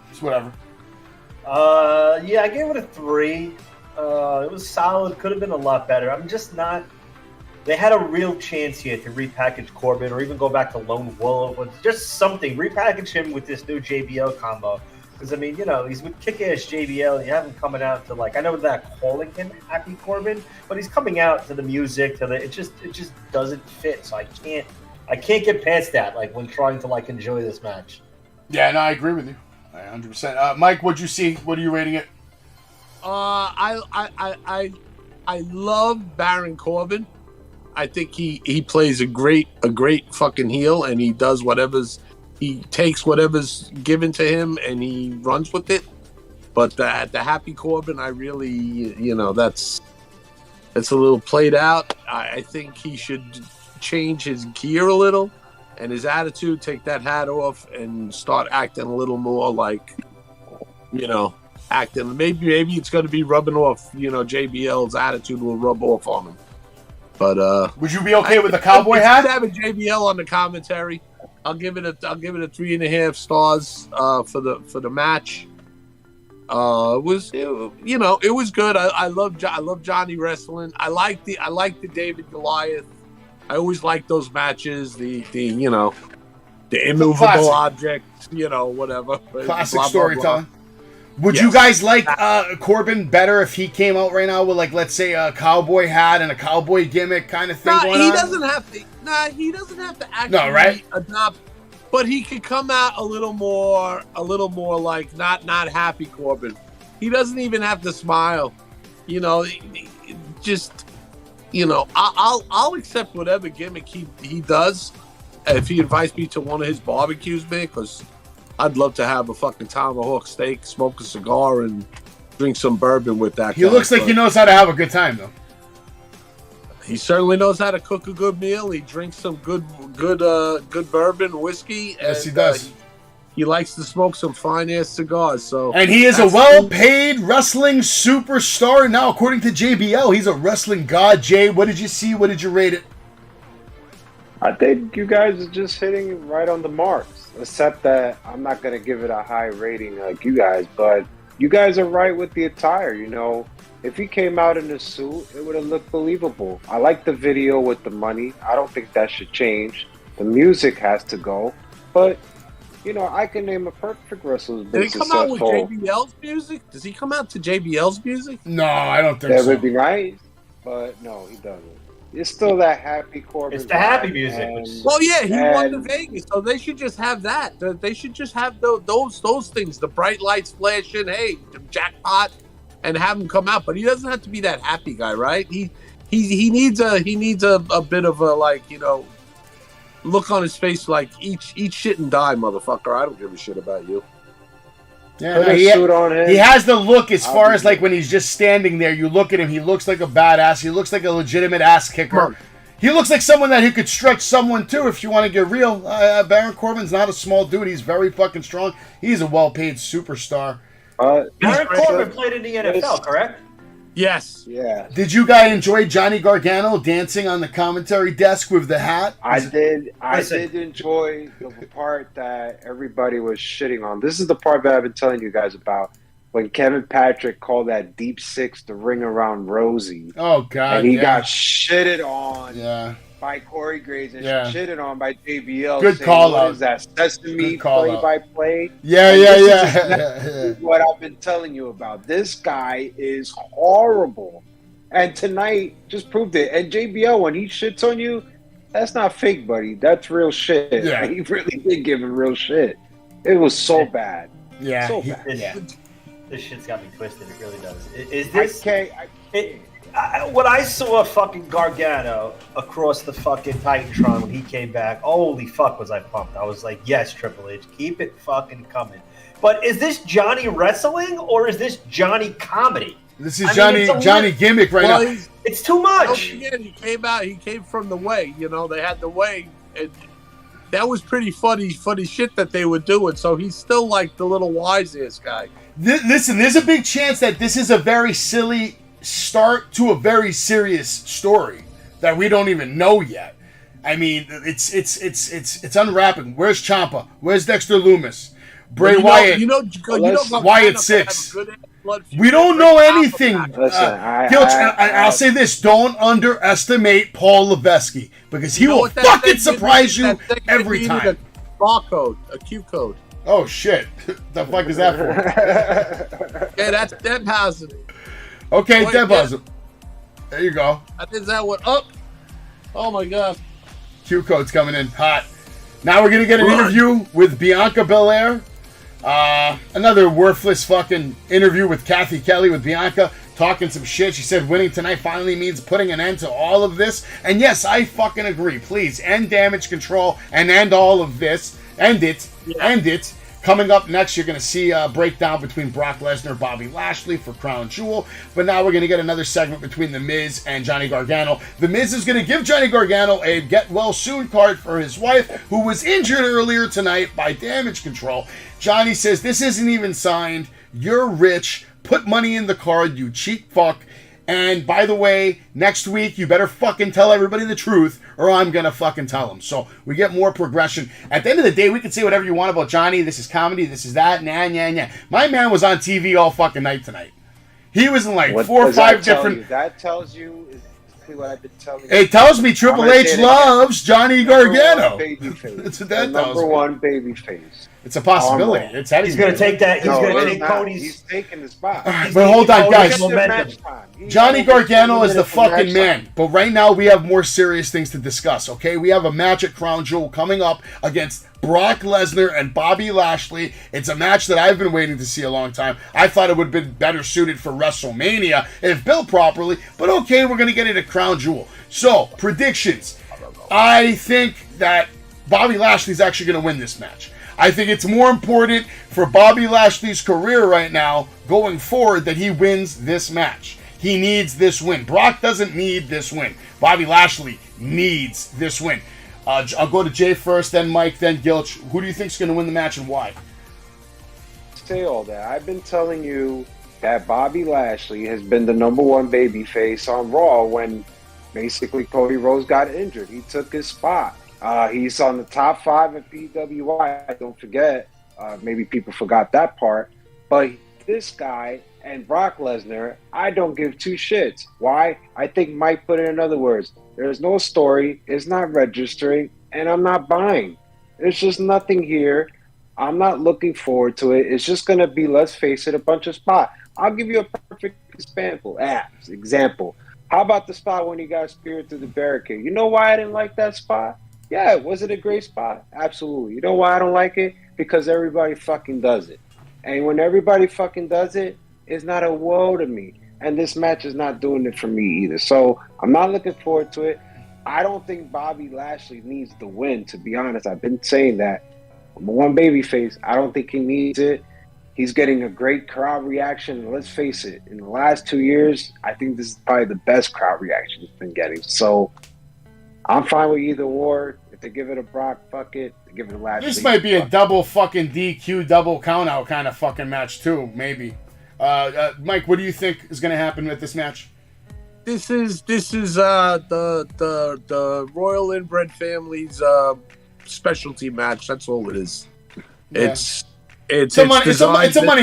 it's whatever. Yeah, I gave it a 3. It was solid. Could have been a lot better. I'm just not. They had a real chance here to repackage Corbin or even go back to Lone Wolf or just something. Repackage him with this new JBL combo. Because, I mean, he's with kick-ass JBL. You have him coming out to, I know they're calling him Happy Corbin, but he's coming out to the music, it just doesn't fit. So I can't get past that, when trying to, enjoy this match. Yeah, no, I agree with you. 100%. Mike, what'd you see? What are you rating it? I love Baron Corbin. I think he plays a great fucking heel, and he does he takes whatever's given to him and he runs with it. But the Happy Corbin, I really, that's a little played out. I think he should change his gear a little and his attitude, take that hat off and start acting a little more acting. Maybe it's going to be rubbing off, JBL's attitude will rub off on him. But would you be okay with the cowboy hat? Having JBL on the commentary, I'll give it a 3.5 stars for the match. It was good. I love Johnny wrestling. I like the David Goliath. I always like those matches. The immovable object. Whatever. Classic storytelling. Would you guys like Corbin better if he came out right now with let's say a cowboy hat and a cowboy gimmick kind of thing going on? He doesn't have to actually adopt, but he could come out a little more like not Happy Corbin. He doesn't even have to smile. I'll accept whatever gimmick he does if he invites me to one of his barbecues, man, because I'd love to have a fucking tomahawk steak, smoke a cigar, and drink some bourbon with that. He looks like he knows how to have a good time, though. He certainly knows how to cook a good meal. He drinks some good bourbon, whiskey. Yes, he does. He likes to smoke some fine-ass cigars. And he is a well-paid wrestling superstar. Now, according to JBL, he's a wrestling god. Jay, what did you see? What did you rate it? I think you guys are just hitting right on the marks. Except that I'm not going to give it a high rating like you guys, but you guys are right with the attire. If he came out in a suit, it would have looked believable. I like the video with the money. I don't think that should change. The music has to go. But, I can name a perfect wrestler. Did he come out with JBL's music? Does he come out to JBL's music? No, I don't think so. That would be nice, but no, he doesn't. It's still that Happy Corbin. It's the happy music. He won the Vegas, so they should just have that. They should just have those things, the bright lights flashing, hey, jackpot, and have him come out. But he doesn't have to be that happy guy, right? He needs a bit of a look on his face like eat shit and die, motherfucker. I don't give a shit about you. Yeah, he has the look as far as when he's just standing there. You look at him, he looks like a badass. He looks like a legitimate ass kicker. He looks like someone that he could stretch someone too, if you want to get real. Baron Corbin's not a small dude. He's very fucking strong. He's a well-paid superstar. Baron Corbin played in the NFL, correct? Yes. Yeah. Did you guys enjoy Johnny Gargano dancing on the commentary desk with the hat? I did enjoy the part that everybody was shitting on. This is the part that I've been telling you guys about. When Kevin Patrick called that deep six the ring around Rosie. Oh, God. And he got shitted on. Yeah. by Corey Graves and Yeah. shitted on by JBL. Good saying, call what out. is that? Sesame Good call out. play-by-play? Yeah, And yeah, this is yeah. exactly what I've been telling you about. This guy is horrible. And tonight just proved it. And JBL, when he shits on you, that's not fake, buddy. That's real shit. Yeah. He really did give him real shit. It was so bad. Yeah. So bad. This shit's got me twisted. It really does. Is this? I can't. When I saw fucking Gargano across the fucking Titantron when he came back, holy fuck was I pumped. I was like, yes, Triple H, keep it fucking coming. But is this Johnny wrestling or is this Johnny comedy? This is Johnny gimmick right now. It's too much. Again, he came from the way. You know, they had the way. And that was pretty funny shit that they were doing. So he's still like the little wise-ass guy. Listen, there's a big chance that this is a very silly start to a very serious story that we don't even know yet. I mean, it's unwrapping. Where's Ciampa? Where's Dexter Loomis? Bray Wyatt. Wyatt 6. We don't know anything. I'll say this: don't underestimate Paul Levesque because he will fucking surprise you every time. A barcode, a Q code. Oh shit! The fuck is that for? Yeah, that's Denhausen. Okay, Denhausen. There you go. I think that went up. Oh my god. Q code's coming in hot. Now we're gonna get an interview with Bianca Belair. Another worthless fucking interview with Kathy Kelly with Bianca talking some shit. She said winning tonight finally means putting an end to all of this. And yes, I fucking agree. Please end Damage Control and end all of this. End it. Yeah. End it. Coming up next, you're going to see a breakdown between Brock Lesnar and Bobby Lashley for Crown Jewel. But now we're going to get another segment between The Miz and Johnny Gargano. The Miz is going to give Johnny Gargano a get-well-soon card for his wife, who was injured earlier tonight by Damage Control. Johnny says, this isn't even signed. You're rich. Put money in the card, you cheap fuck. And by the way, next week, you better fucking tell everybody the truth or I'm going to fucking tell them. So we get more progression. At the end of the day, we can say whatever you want about Johnny. This is comedy. This is that. Nah. My man was on TV all fucking night tonight. He was in like 4 or 5 different... That tells you exactly what I've been telling you. It tells me Triple H loves Johnny Gargano. That's what that tells me. Number one babyface. It's a possibility. It's he's going to take that. He's going to take Cody's. He's taking the spot. But hold on, guys. Johnny Gargano is the fucking man. But right now, we have more serious things to discuss, okay? We have a match at Crown Jewel coming up against Brock Lesnar and Bobby Lashley. It's a match that I've been waiting to see a long time. I thought it would have been better suited for WrestleMania if built properly. But okay, we're going to get it at Crown Jewel. So, predictions. I think that Bobby Lashley's actually going to win this match. I think it's more important for Bobby Lashley's career right now, going forward, that he wins this match. He needs this win. Brock doesn't need this win. Bobby Lashley needs this win. I'll go to Jay first, then Mike, then Gilch. Who do you think is going to win the match and why? Say all that. I've been telling you that Bobby Lashley has been the number one babyface on Raw when basically Cody Rhodes got injured. He took his spot. He's on the top 5 at PWI. Don't forget. Maybe people forgot that part. But this guy and Brock Lesnar, I don't give two shits. Why? I think Mike put it in other words. There's no story. It's not registering. And I'm not buying. There's just nothing here. I'm not looking forward to it. It's just going to be, let's face it, a bunch of spot. I'll give you a perfect example. How about the spot when he got speared through the barricade? You know why I didn't like that spot? Yeah, was it a great spot? Absolutely. You know why I don't like it? Because everybody fucking does it. And when everybody fucking does it, it's not a whoa to me. And this match is not doing it for me either. So I'm not looking forward to it. I don't think Bobby Lashley needs the win, to be honest. I've been saying that. Number one babyface, I don't think he needs it. He's getting a great crowd reaction. And let's face it, in the last 2 years, I think this is probably the best crowd reaction he's been getting. So I'm fine with either or. If they give it a Brock, fuck it. They give it a Lashley. This might be a double fucking DQ, double countout kind of fucking match too, maybe. Mike, what do you think is going to happen with this match? This is the Royal Inbred family's specialty match. That's all it is. Yeah. It's a money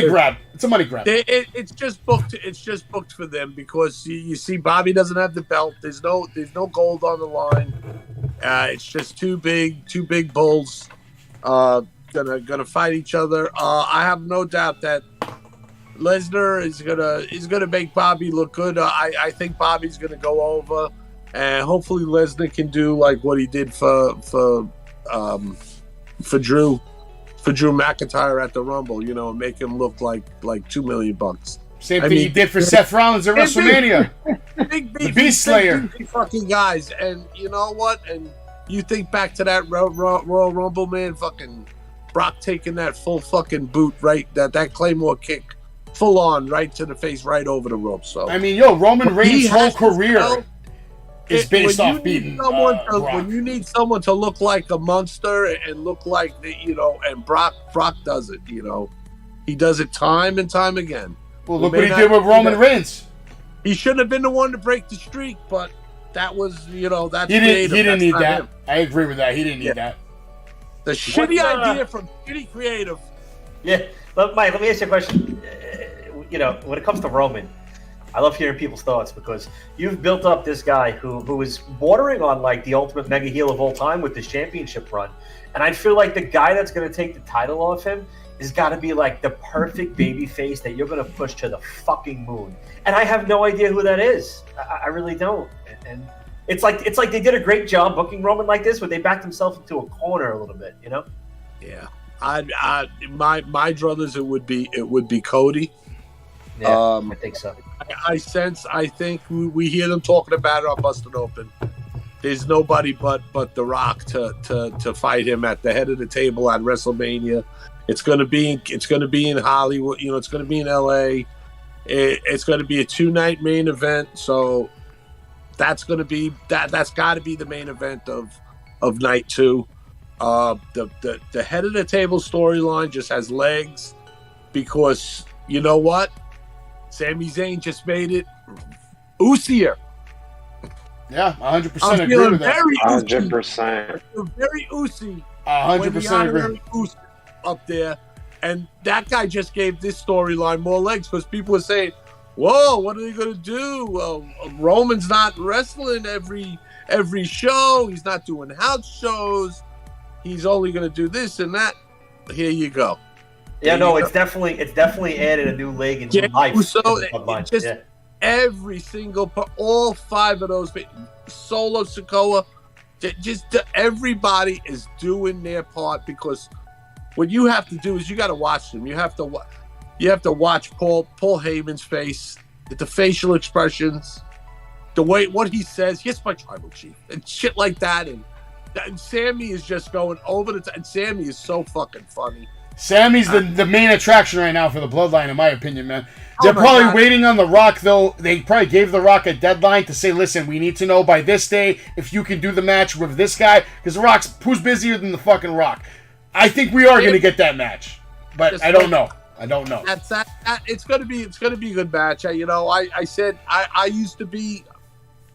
grab. It's a money grab. It's just booked. It's just booked for them because you see, Bobby doesn't have the belt. There's no gold on the line. It's just two big bulls gonna fight each other. I have no doubt that Lesnar is gonna make Bobby look good. I think Bobby's gonna go over, and hopefully Lesnar can do like what he did for Drew McIntyre at the Rumble, and make him look like $2 million. Same thing he did for Seth Rollins at WrestleMania. The Beast Slayer. Big fucking guys, and you know what? And you think back to that Royal Rumble, man, fucking Brock taking that full fucking boot, right? That Claymore kick, full on, right to the face, right over the rope. So I mean, Roman Reigns' whole career is based off beating when you need someone to look like a monster and look like and Brock does it. He does it time and time again. Well, look what he did with Roman Reigns. He shouldn't have been the one to break the streak, but that was that's he didn't need that. Him. I agree with that. He didn't need that. The shitty idea from shitty creative. Yeah, but Mike, let me ask you a question. When it comes to Roman, I love hearing people's thoughts because you've built up this guy who is bordering on like the ultimate mega heel of all time with this championship run. And I feel like the guy that's going to take the title off him has got to be like the perfect baby face that you're going to push to the fucking moon. And I have no idea who that is. I really don't. And it's like they did a great job booking Roman like this, but they backed themselves into a corner a little bit, Yeah. My druthers, it would be Cody. Yeah, I think so. I think we hear them talking about it on Busted Open. There's nobody but The Rock to fight him at the head of the table at WrestleMania. It's gonna be in Hollywood. It's gonna be in LA. It's gonna be a 2-night main event. So that's gonna be that's got to be the main event of night 2. The head of the table storyline just has legs because you know what? Sami Zayn just made it oosier. Yeah, 100% agree with that. 100%. Very oozy. 100% agree. Up there, and that guy just gave this storyline more legs because people were saying, "Whoa, what are they going to do? Roman's not wrestling every show. He's not doing house shows. He's only going to do this and that." Here you go. Yeah, no, it's definitely added a new leg in life. So every single part, all 5 of those, Solo Sikoa, everybody is doing their part because what you have to do is you got to watch them. You have to watch Paul Heyman's face, the facial expressions, the way what he says. Yes, my tribal chief, and shit like that. And Sammy is just going over the top. And Sammy is so fucking funny. Sammy's the main attraction right now for the Bloodline, in my opinion, man. They're probably waiting on The Rock, though. They probably gave The Rock a deadline to say, listen, we need to know by this day if you can do the match with this guy. Because The Rock's, who's busier than the fucking Rock? I think we are going to get that match. But I don't know. It's going to be a good match. I said I used to be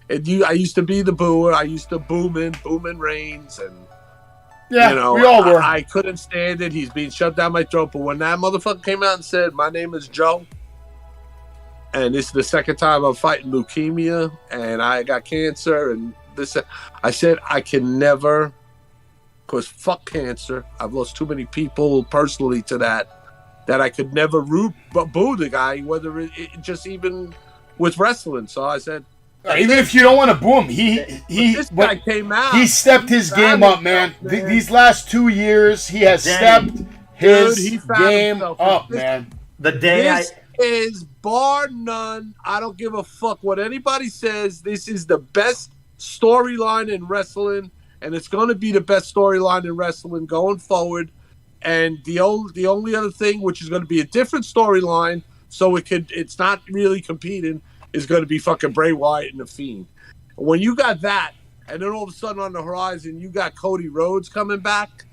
the booer. I used to boom in Reigns, and yeah, we all were. I couldn't stand it. He's being shoved down my throat. But when that motherfucker came out and said, "My name is Joe, and this is the second time I'm fighting leukemia, and I got cancer," and this, I said, I can never, because fuck cancer. I've lost too many people personally to that I could never boo the guy, whether it just even with wrestling. So I said, even if you don't want to boo him, this guy came out. He stepped his game up, man. These last 2 years, he has stepped his game up, man. This is bar none. I don't give a fuck what anybody says. This is the best storyline in wrestling, and it's going to be the best storyline in wrestling going forward. And the only other thing, which is going to be a different storyline, so it's not really competing, is going to be fucking Bray Wyatt and The Fiend. When you got that, and then all of a sudden on the horizon, you got Cody Rhodes coming back.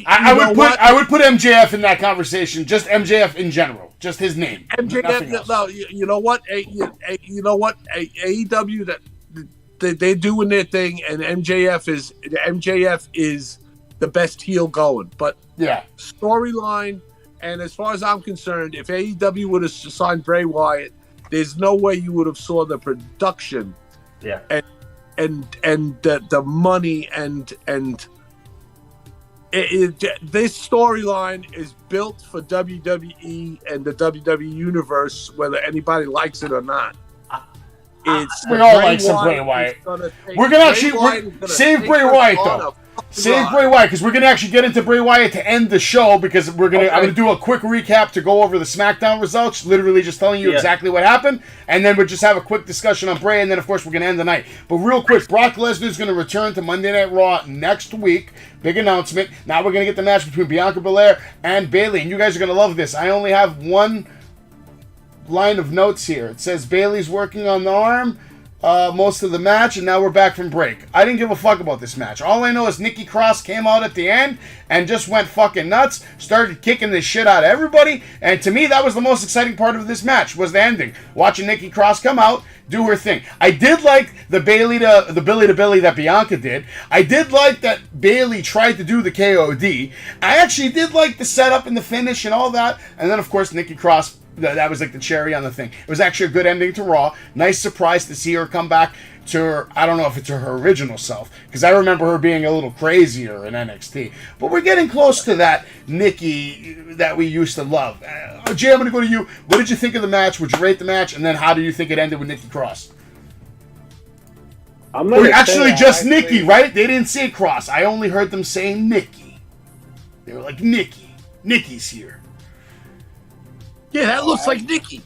I would put MJF in that conversation. Just MJF in general, just his name. MJF. No, you know what? AEW, that they're doing their thing, and MJF is the best heel going. But Yeah. storyline, and as far as I'm concerned, if AEW would have signed Bray Wyatt, there's no way you would have saw the production, and the money and this storyline is built for WWE and the WWE universe, whether anybody likes it or not. We all like some Bray Wyatt. We're gonna actually save Bray Wyatt though. Save Bray Wyatt because we're gonna actually get into Bray Wyatt to end the show because I'm gonna do a quick recap to go over the SmackDown results, literally just telling you exactly what happened, and then we'll just have a quick discussion on Bray, and then of course we're gonna end the night. But real quick, Brock Lesnar is gonna return to Monday Night Raw next week. Big announcement. Now we're gonna get the match between Bianca Belair and Bayley, and you guys are gonna love this. I only have one line of notes here. It says Bayley's working on the arm most of the match, and now we're back from break. I didn't give a fuck about this match. All I know is Nikki Cross came out at the end and just went fucking nuts, started kicking the shit out of everybody, and to me that was the most exciting part of this match, was the ending. Watching Nikki Cross come out, do her thing. I did like the Billy to Billy that Bianca did. I did like that Bayley tried to do the KOD. I actually did like the setup and the finish and all that, and then of course Nikki Cross, that was like the cherry on the thing. It was actually a good ending to Raw. Nice surprise to see her come back to her, I don't know if it's her original self, because I remember her being a little crazier in NXT. But we're getting close to that Nikki that we used to love. Jay, I'm going to go to you. What did you think of the match? Would you rate the match? And then how do you think it ended with Nikki Cross? Actually, just Nikki, right? They didn't say Cross. I only heard them saying Nikki. They were like, Nikki. Nikki's here. Yeah, that looks like Nikki.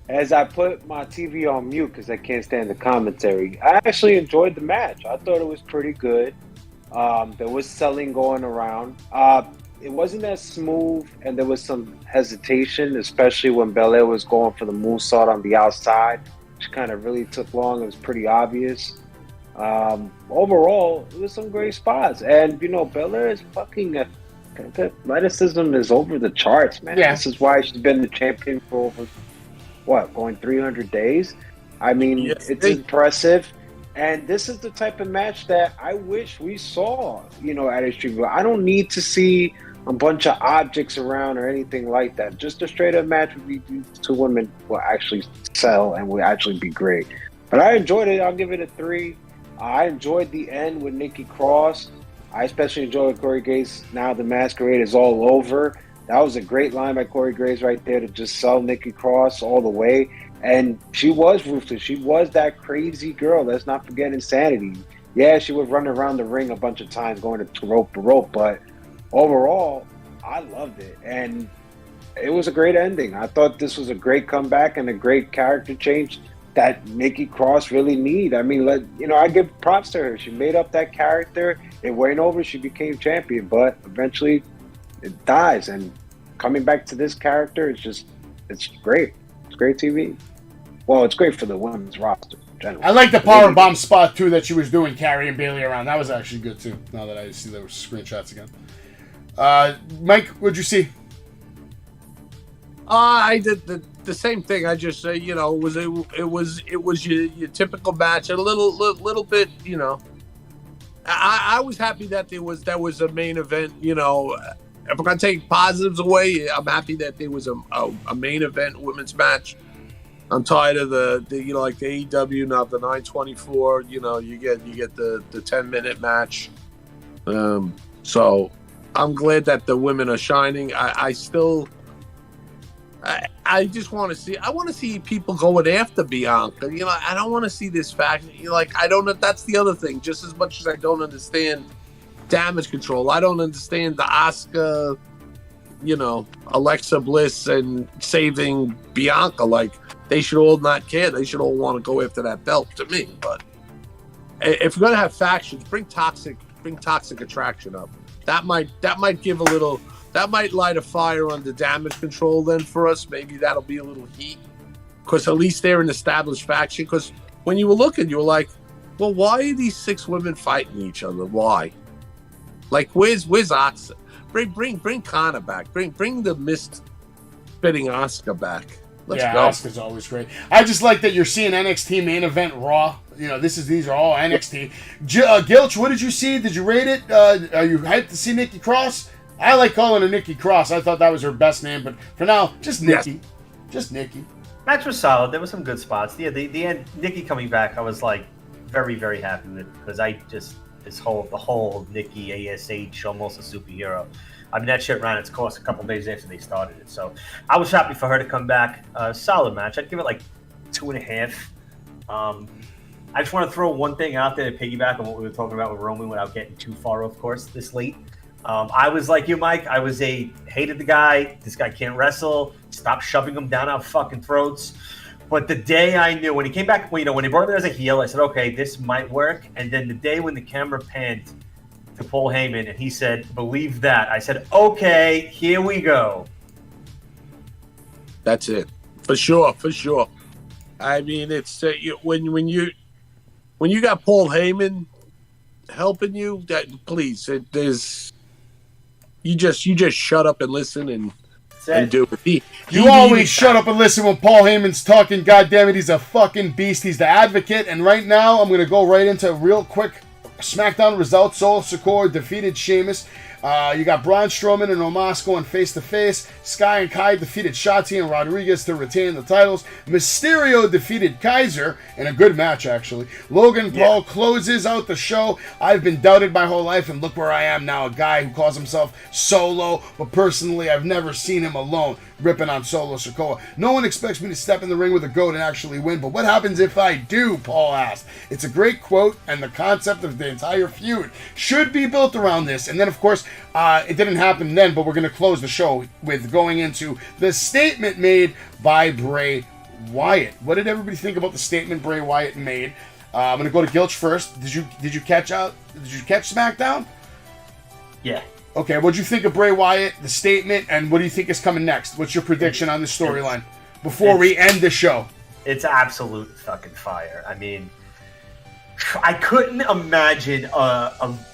As I put my TV on mute because I can't stand the commentary, I actually enjoyed the match. I thought it was pretty good. There was selling going around. It wasn't as smooth, and there was some hesitation, especially when Belair was going for the moonsault on the outside, which kind of really took long. It was pretty obvious. Overall, it was some great spots. And, Belair is fucking... The athleticism is over the charts, man. Yeah. This is why she's been the champion for over, going 300 days? I mean, it's impressive. And this is the type of match that I wish we saw, at Extreme. I don't need to see a bunch of objects around or anything like that. Just a straight up match with these two women will actually sell and will actually be great. But I enjoyed it. I'll give it a 3. I enjoyed the end with Nikki Cross. I especially enjoyed Corey Graves. Now the masquerade is all over. That was a great line by Corey Graves right there to just sell Nikki Cross all the way. And she was ruthless. She was that crazy girl. Let's not forget Insanity. Yeah, she would run around the ring a bunch of times going to rope to rope. But overall, I loved it. And it was a great ending. I thought this was a great comeback and a great character change that Nikki Cross really need. I mean, I give props to her. She made up that character. It went over. She became champion, but eventually it dies. And coming back to this character, it's great. It's great TV. Well, it's great for the women's roster in general. I like the powerbomb spot too that she was doing, carrying Bayley around. That was actually good too. Now that I see those screenshots again. Mike, what'd you see? I did the same thing. I just say, it was your typical match. A little bit, I was happy that there was a main event. If I'm gonna take positives away, I'm happy that there was a main event women's match. I'm tired of the like the AEW now, the 924. You get the 10-minute match. So I'm glad that the women are shining. I just want to see. I want to see people going after Bianca. I don't want to see this faction. I don't know. That's the other thing. Just as much as I don't understand damage control, I don't understand the Asuka, Alexa Bliss and saving Bianca. They should all not care. They should all want to go after that belt. To me, but if you're gonna have factions, bring toxic attraction up. That might give a little. That might light a fire on the damage control then for us. Maybe that'll be a little heat. Because at least they're an established faction. Because when you were looking, you were like, well, why are these 6 women fighting each other? Why? Where's Asuka? Bring Kana back. Bring the mist spitting Asuka back. Let's yeah, go. Asuka's always great. I just like that you're seeing NXT main event Raw. You know, these are all NXT. Gilch, what did you see? Did you rate it? Are you hyped to see Nikki Cross? I like calling her Nikki Cross. I thought that was her best name, but for now, just Nikki. Yes. Just Nikki. Match was solid. There were some good spots. Yeah, the end, Nikki coming back, I was like very, very happy with, because I just the whole Nikki ASH, almost a superhero. I mean, that shit ran its course a couple days after they started it. So I was happy for her to come back. Solid match. I'd give it like 2.5. I just want to throw one thing out there to piggyback on what we were talking about with Roman without getting too far, of course, this late. I was like you, Mike. I hated the guy. This guy can't wrestle. Stop shoving him down our fucking throats. But the day I knew, when he came back, when he brought him there as a heel, I said, okay, this might work. And then the day when the camera panned to Paul Heyman and he said, believe that, I said, okay, here we go. That's it. For sure. I mean, it's when you got Paul Heyman helping you, please, you just shut up and listen and do it. You always shut up and listen when Paul Heyman's talking. God damn it, he's a fucking beast. He's the advocate. And right now, I'm going to go right into real quick SmackDown results. Solo Sikoa defeated Sheamus. You got Braun Strowman and Omos going face-to-face. Sky and Kai defeated Shotzi and Rodriguez to retain the titles. Mysterio defeated Kaiser in a good match, actually. Logan Paul closes out the show. I've been doubted my whole life, and look where I am now, a guy who calls himself Solo, but personally, I've never seen him alone ripping on Solo Sikoa. No one expects me to step in the ring with a goat and actually win, but what happens if I do, Paul asked. It's a great quote, and the concept of the entire feud should be built around this. And then, of course, it didn't happen then, but we're going to close the show with going into the statement made by Bray Wyatt. What did everybody think about the statement Bray Wyatt made? I'm going to go to Gilch first. Did you catch SmackDown? Yeah. Okay, what'd you think of Bray Wyatt, the statement, and what do you think is coming next? What's your prediction on the storyline before we end the show? It's absolute fucking fire. I mean, I couldn't imagine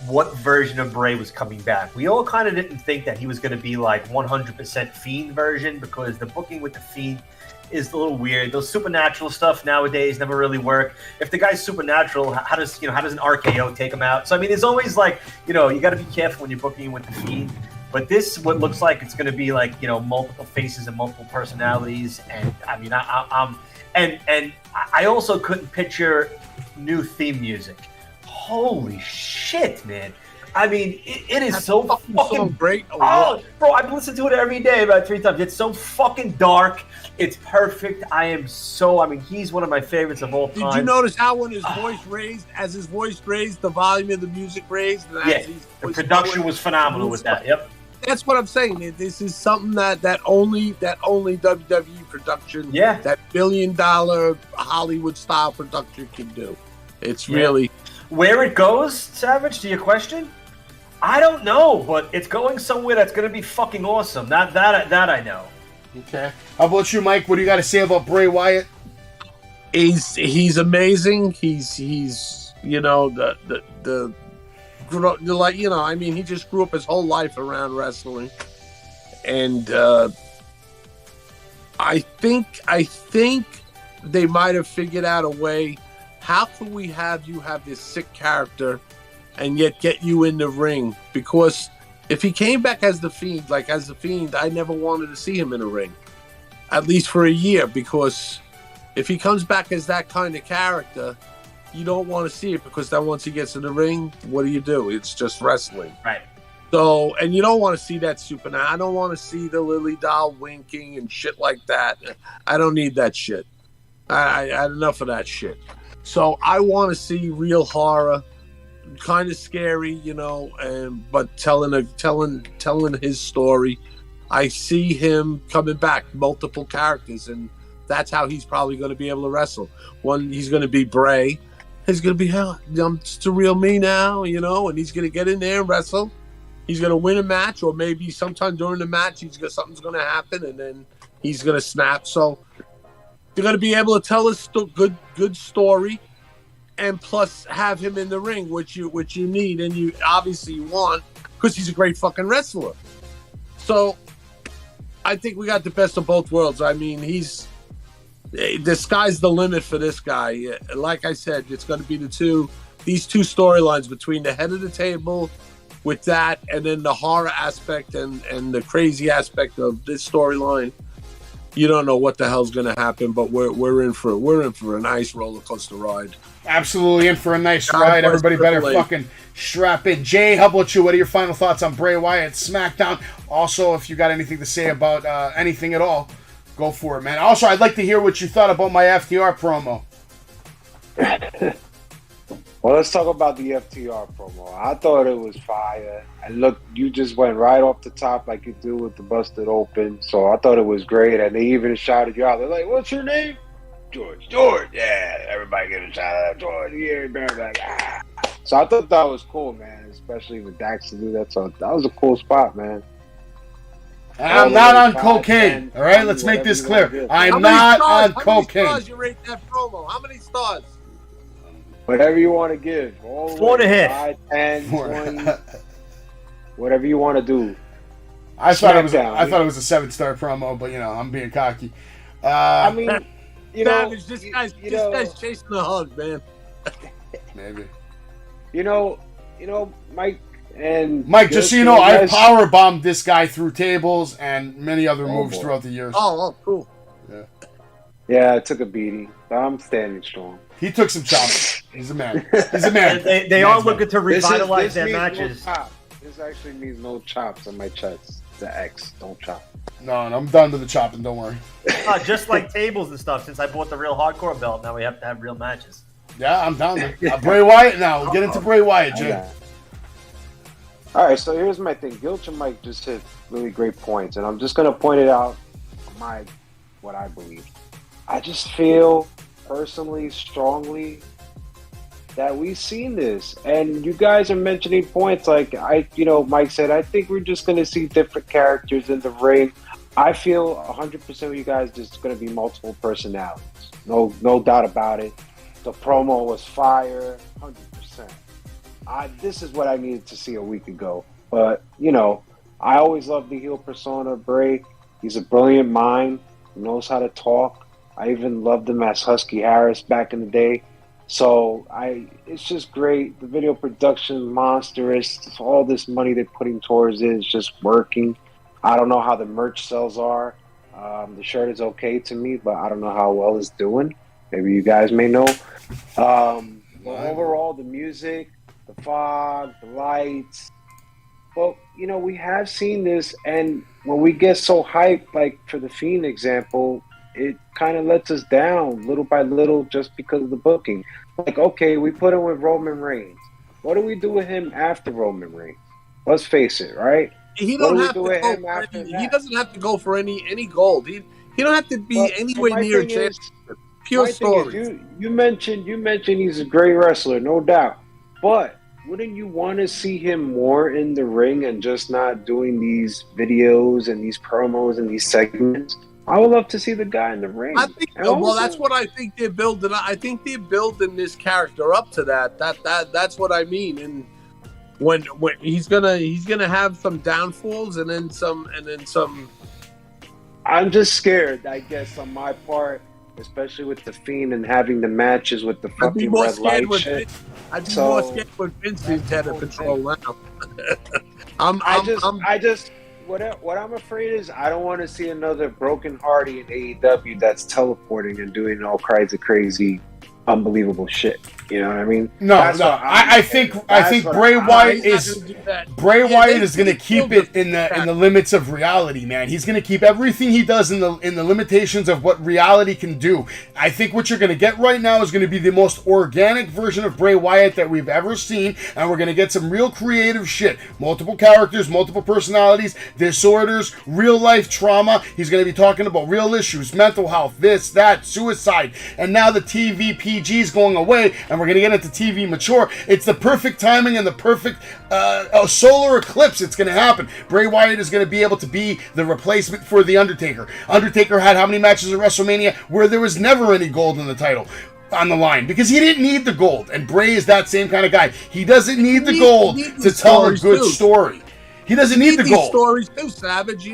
what version of Bray was coming back. We all kind of didn't think that he was going to be like 100% Fiend version, because the booking with the Fiend is a little weird. Those supernatural stuff nowadays never really work. If the guy's supernatural, how does an RKO take him out? So I mean, there's always like, you got to be careful when you're booking with the Fiend. But this, what looks like it's going to be like, multiple faces and multiple personalities. And I mean, I also couldn't picture new theme music. Holy shit, man. I mean, it is so fucking great. Oh, bro, I've listened to it every day about 3 times. It's so fucking dark. It's perfect. He's one of my favorites of all time. Did you notice how when his voice raised, the volume of the music raised? Yeah, the production was phenomenal with that. Yep. That's what I'm saying. This is something that only WWE production, that $1 billion Hollywood style production can do. It's really where it goes, Savage. To your question, I don't know, but it's going somewhere that's going to be fucking awesome. That I know. Okay. How about you, Mike? What do you got to say about Bray Wyatt? He's amazing. He's he just grew up his whole life around wrestling, and I think they might have figured out a way. How can we have you have this sick character and yet get you in the ring? Because if he came back as the Fiend, I never wanted to see him in a ring, at least for a year. Because if he comes back as that kind of character, you don't want to see it, because then once he gets in the ring, what do? It's just wrestling. Right. So, and you don't want to see that supernatural. I don't want to see the Lily doll winking and shit like that. I don't need that shit. I had enough of that shit. So I want to see real horror, kind of scary, but telling his story. I see him coming back, multiple characters, and that's how he's probably going to be able to wrestle. One, he's going to be Bray. He's going to be, it's the real me now, and he's going to get in there and wrestle. He's going to win a match, or maybe sometime during the match, something's going to happen, and then he's going to snap. So they're going to be able to tell a good story, and plus have him in the ring, which you need, and you obviously want, because he's a great fucking wrestler. So I think we got the best of both worlds. I mean, he's the sky's the limit for this guy. Like I said, it's going to be these two storylines between the head of the table with that, and then the horror aspect and the crazy aspect of this storyline. You don't know what the hell's going to happen, but we're in for a nice roller coaster ride. Absolutely in for a nice ride. Everybody better fucking strap in. Jay, how about you? What are your final thoughts on Bray Wyatt SmackDown? Also, if you got anything to say about anything at all, go for it, man. Also, I'd like to hear what you thought about my FTR promo. Well, let's talk about the FTR promo. I thought it was fire. And look, you just went right off the top like you do with the Busted Open. So I thought it was great. And they even shouted you out. They're like, what's your name? George. Yeah, everybody get a shout out. George. Yeah, like, ah. So I thought that was cool, man, especially with Dax to do that. So that was a cool spot, man. I'm not on cocaine. All right, let's make this clear. I'm not on cocaine. How many stars you rate that promo? How many stars? Whatever you want to give. 4.5. 10, 20. Whatever you want to do. I thought it was a 7-star promo, but I'm being cocky. I mean, Savage, this guy's chasing the hug, man. Maybe. Mike, just so you know, I power bombed this guy through tables and many other moves throughout the years. Oh, cool. Yeah, I took a beating, but I'm standing strong. He took some chops. He's a man. He's a man. They are looking to revitalize their matches. This actually means no chops on my chest. The X, don't chop. No, I'm done with the chopping. Don't worry. Just like tables and stuff. Since I bought the real hardcore belt, now we have to have real matches. Yeah, I'm down there. Bray Wyatt now. We'll get into Bray Wyatt, Jay. All right, so here's my thing. Gilch and Mike just hit really great points, and I'm just going to point it out what I believe. I just feel personally, strongly, that we've seen this. And you guys are mentioning points like, Mike said, I think we're just going to see different characters in the ring. I feel 100% of you guys just going to be multiple personalities. No doubt about it. The promo was fire, 100%. This is what I needed to see a week ago. But, I always loved the heel persona of Bray. He's a brilliant mind. He knows how to talk. I even loved him as Husky Harris back in the day. So it's just great. The video production, monstrous. All this money they're putting towards it is just working. I don't know how the merch sales are. The shirt is okay to me, but I don't know how well it's doing. Maybe you guys may know. But overall, the music, the fog, the lights. Well, we have seen this, and when we get so hyped, like for the Fiend example, it kind of lets us down little by little just because of the booking. Like, okay, we put him with Roman Reigns. What do we do with him after Roman Reigns? Let's face it, right? He doesn't have to go for any gold. He don't have to be anywhere near champion. Pure story. You mentioned he's a great wrestler, no doubt. But wouldn't you want to see him more in the ring and just not doing these videos and these promos and these segments? I would love to see the guy in the ring. I think, that's what I think they're building. I think they're building this character up to that. That's what I mean. And when he's gonna have some downfalls and then some. I'm just scared, I guess, on my part, especially with the Fiend and having the matches with the fucking red light shit. I'd be more scared with Vince is head of control now. What I'm afraid is I don't want to see another Broken Hardy in AEW that's teleporting and doing all kinds of crazy, unbelievable shit. You know what I mean? I think Bray Wyatt is going to keep it in the limits of reality, man. He's going to keep everything he does in the limitations of what reality can do. I think what you're going to get right now is going to be the most organic version of Bray Wyatt that we've ever seen, and we're going to get some real creative shit. Multiple characters, multiple personalities, disorders, real life trauma. He's going to be talking about real issues, mental health, this, that, suicide, and now the TV PG is going away. And we're going to get into TV mature. It's the perfect timing and the perfect solar eclipse. It's going to happen. Bray Wyatt is going to be able to be the replacement for The Undertaker. Undertaker had how many matches at WrestleMania where there was never any gold in the title on the line because he didn't need the gold. And Bray is that same kind of guy. He doesn't need the gold to tell a good story. He doesn't need the gold. Stories too, Savage.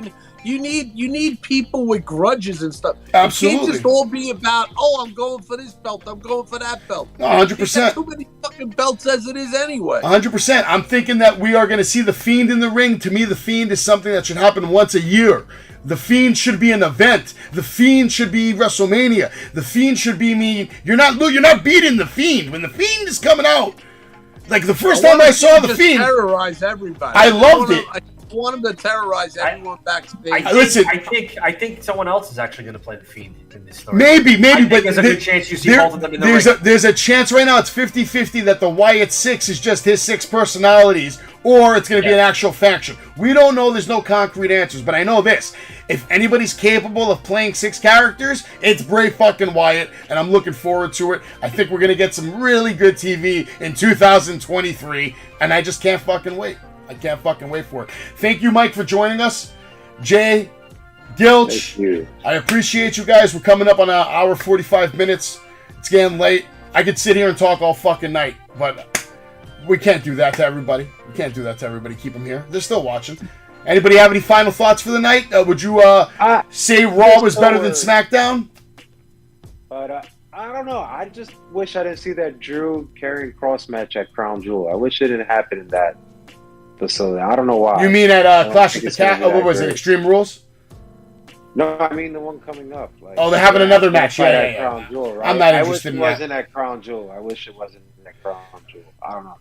You need people with grudges and stuff. Absolutely. It can't just all be about, oh, I'm going for this belt, I'm going for that belt. 100%. Too many fucking belts as it is anyway. 100%. I'm thinking that we are going to see The Fiend in the ring. To me, The Fiend is something that should happen once a year. The Fiend should be an event. The Fiend should be WrestleMania. The Fiend should be me. You're not beating The Fiend when The Fiend is coming out. Like the first time I saw The Fiend, terrorize everybody. I loved it. I want him to terrorize everyone backstage. I think someone else is actually going to play The Fiend in this story. Maybe, but there's a good chance you see both of them in the ring. There's a chance right now. It's 50-50 that the Wyatt 6 is just his 6 personalities, or it's going to be an actual faction. We don't know. There's no concrete answers, but I know this: if anybody's capable of playing 6 characters, it's Bray fucking Wyatt, and I'm looking forward to it. I think we're going to get some really good TV in 2023, and I just can't fucking wait. I can't fucking wait for it. Thank you, Mike, for joining us. Jay, Gilch, I appreciate you guys. We're coming up on an hour 45 minutes. It's getting late. I could sit here and talk all fucking night, but we can't do that to everybody. We can't do that to everybody. Keep them here. They're still watching. Anybody have any final thoughts for the night? Would you say Raw was better than SmackDown? But I don't know. I just wish I didn't see that Drew Karrion Kross match at Crown Jewel. I wish it didn't happen in that facility. I don't know why. You mean at Clash of the Cat? What was it? Extreme Rules? No, I mean the one coming up. Like, they're having another match. Yeah. Crown Jewel, right? I'm not interested in that. I wish it wasn't at Crown Jewel. I wish it wasn't at Crown Jewel. I don't know.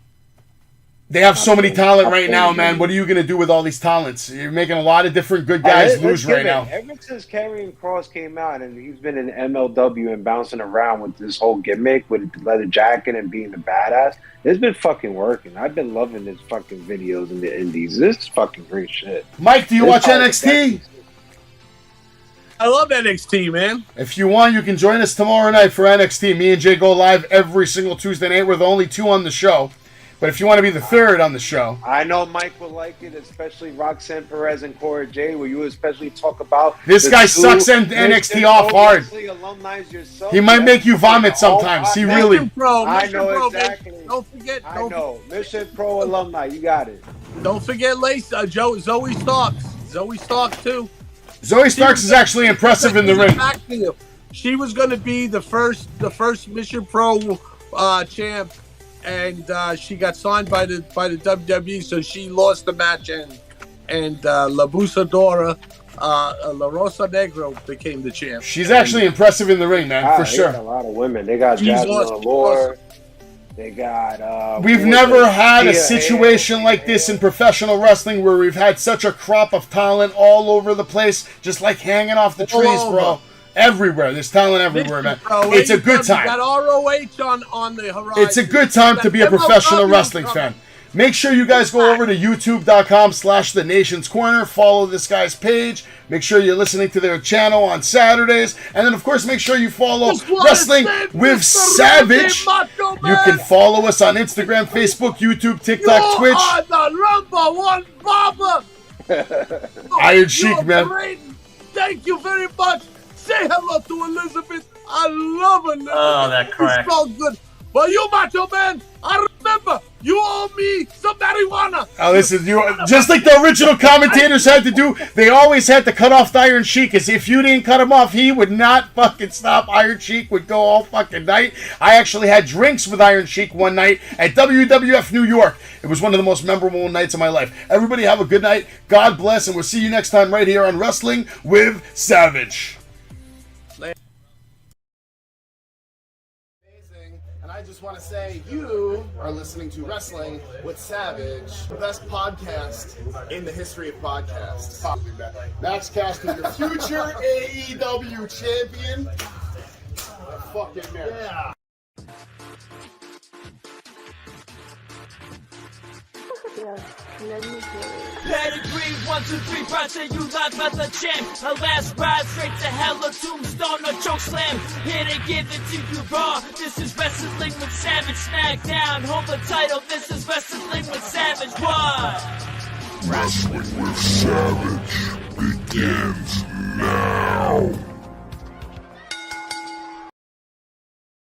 They have so many talent right now, man. What are you going to do with all these talents? You're making a lot of different good guys lose right now. Ever since Karrion Kross came out and he's been in MLW and bouncing around with this whole gimmick with leather jacket and being the badass, it's been fucking working. I've been loving his fucking videos in the indies. This is fucking great shit. Mike, do you watch NXT? I love NXT, man. If you want, you can join us tomorrow night for NXT. Me and Jay go live every single Tuesday night. We're the only 2 on the show. But if you want to be the 3rd on the show. I know Mike will like it, especially Roxanne Perez and Cora Jade, where you especially talk about... This guy sucks NXT off hard. He might make you vomit sometimes. He really... I know exactly. Don't forget... I know. Mission Pro alumni. You got it. Don't forget Zoe Starks. Zoe Starks, too. Zoe Starks is actually impressive in the ring. She was going to be the first Mission Pro champ. And she got signed by the WWE, so she lost the match, and La Busadora, La Rosa Negro became the champ. She's actually impressive in the ring, man, for sure. They got a lot of women. They got Jasmine Allure. They got. We've never had a situation like this in professional wrestling where we've had such a crop of talent all over the place, just like hanging off the trees, bro. Everywhere. There's talent everywhere, man. It's a good time. You got ROH on the horizon. It's a good time to be a professional wrestling fan. Make sure you guys go over to youtube.com/The Nation's Corner. Follow this guy's page. Make sure you're listening to their channel on Saturdays. And then, of course, make sure you follow Wrestling with Savage. You can follow us on Instagram, Facebook, YouTube, TikTok, Twitch. You are the number one barber. Iron Sheik, man. Great. Thank you very much. Say hello to Elizabeth. I love Elizabeth. Oh, that crack. It's so good. But you, Macho Man, I remember you owe me some marijuana. Oh, listen, just like the original commentators had to do, they always had to cut off the Iron Sheik, because if you didn't cut him off, he would not fucking stop. Iron Sheik would go all fucking night. I actually had drinks with Iron Sheik one night at WWF New York. It was one of the most memorable nights of my life. Everybody have a good night. God bless, and we'll see you next time right here on Wrestling with Savage. I just want to say you are listening to Wrestling with Savage, the best podcast in the history of podcasts. Max Caster, your future AEW champion. Fucking man. Yeah. Pedigree, 1, 2, 3, proud to you live as a champ. A last ride straight to hell, a tombstone, a choke slam. Here to give it to you raw. This is Wrestling with Savage. Smackdown, hold the title. This is Wrestling with Savage. What? Wrestling with Savage begins now.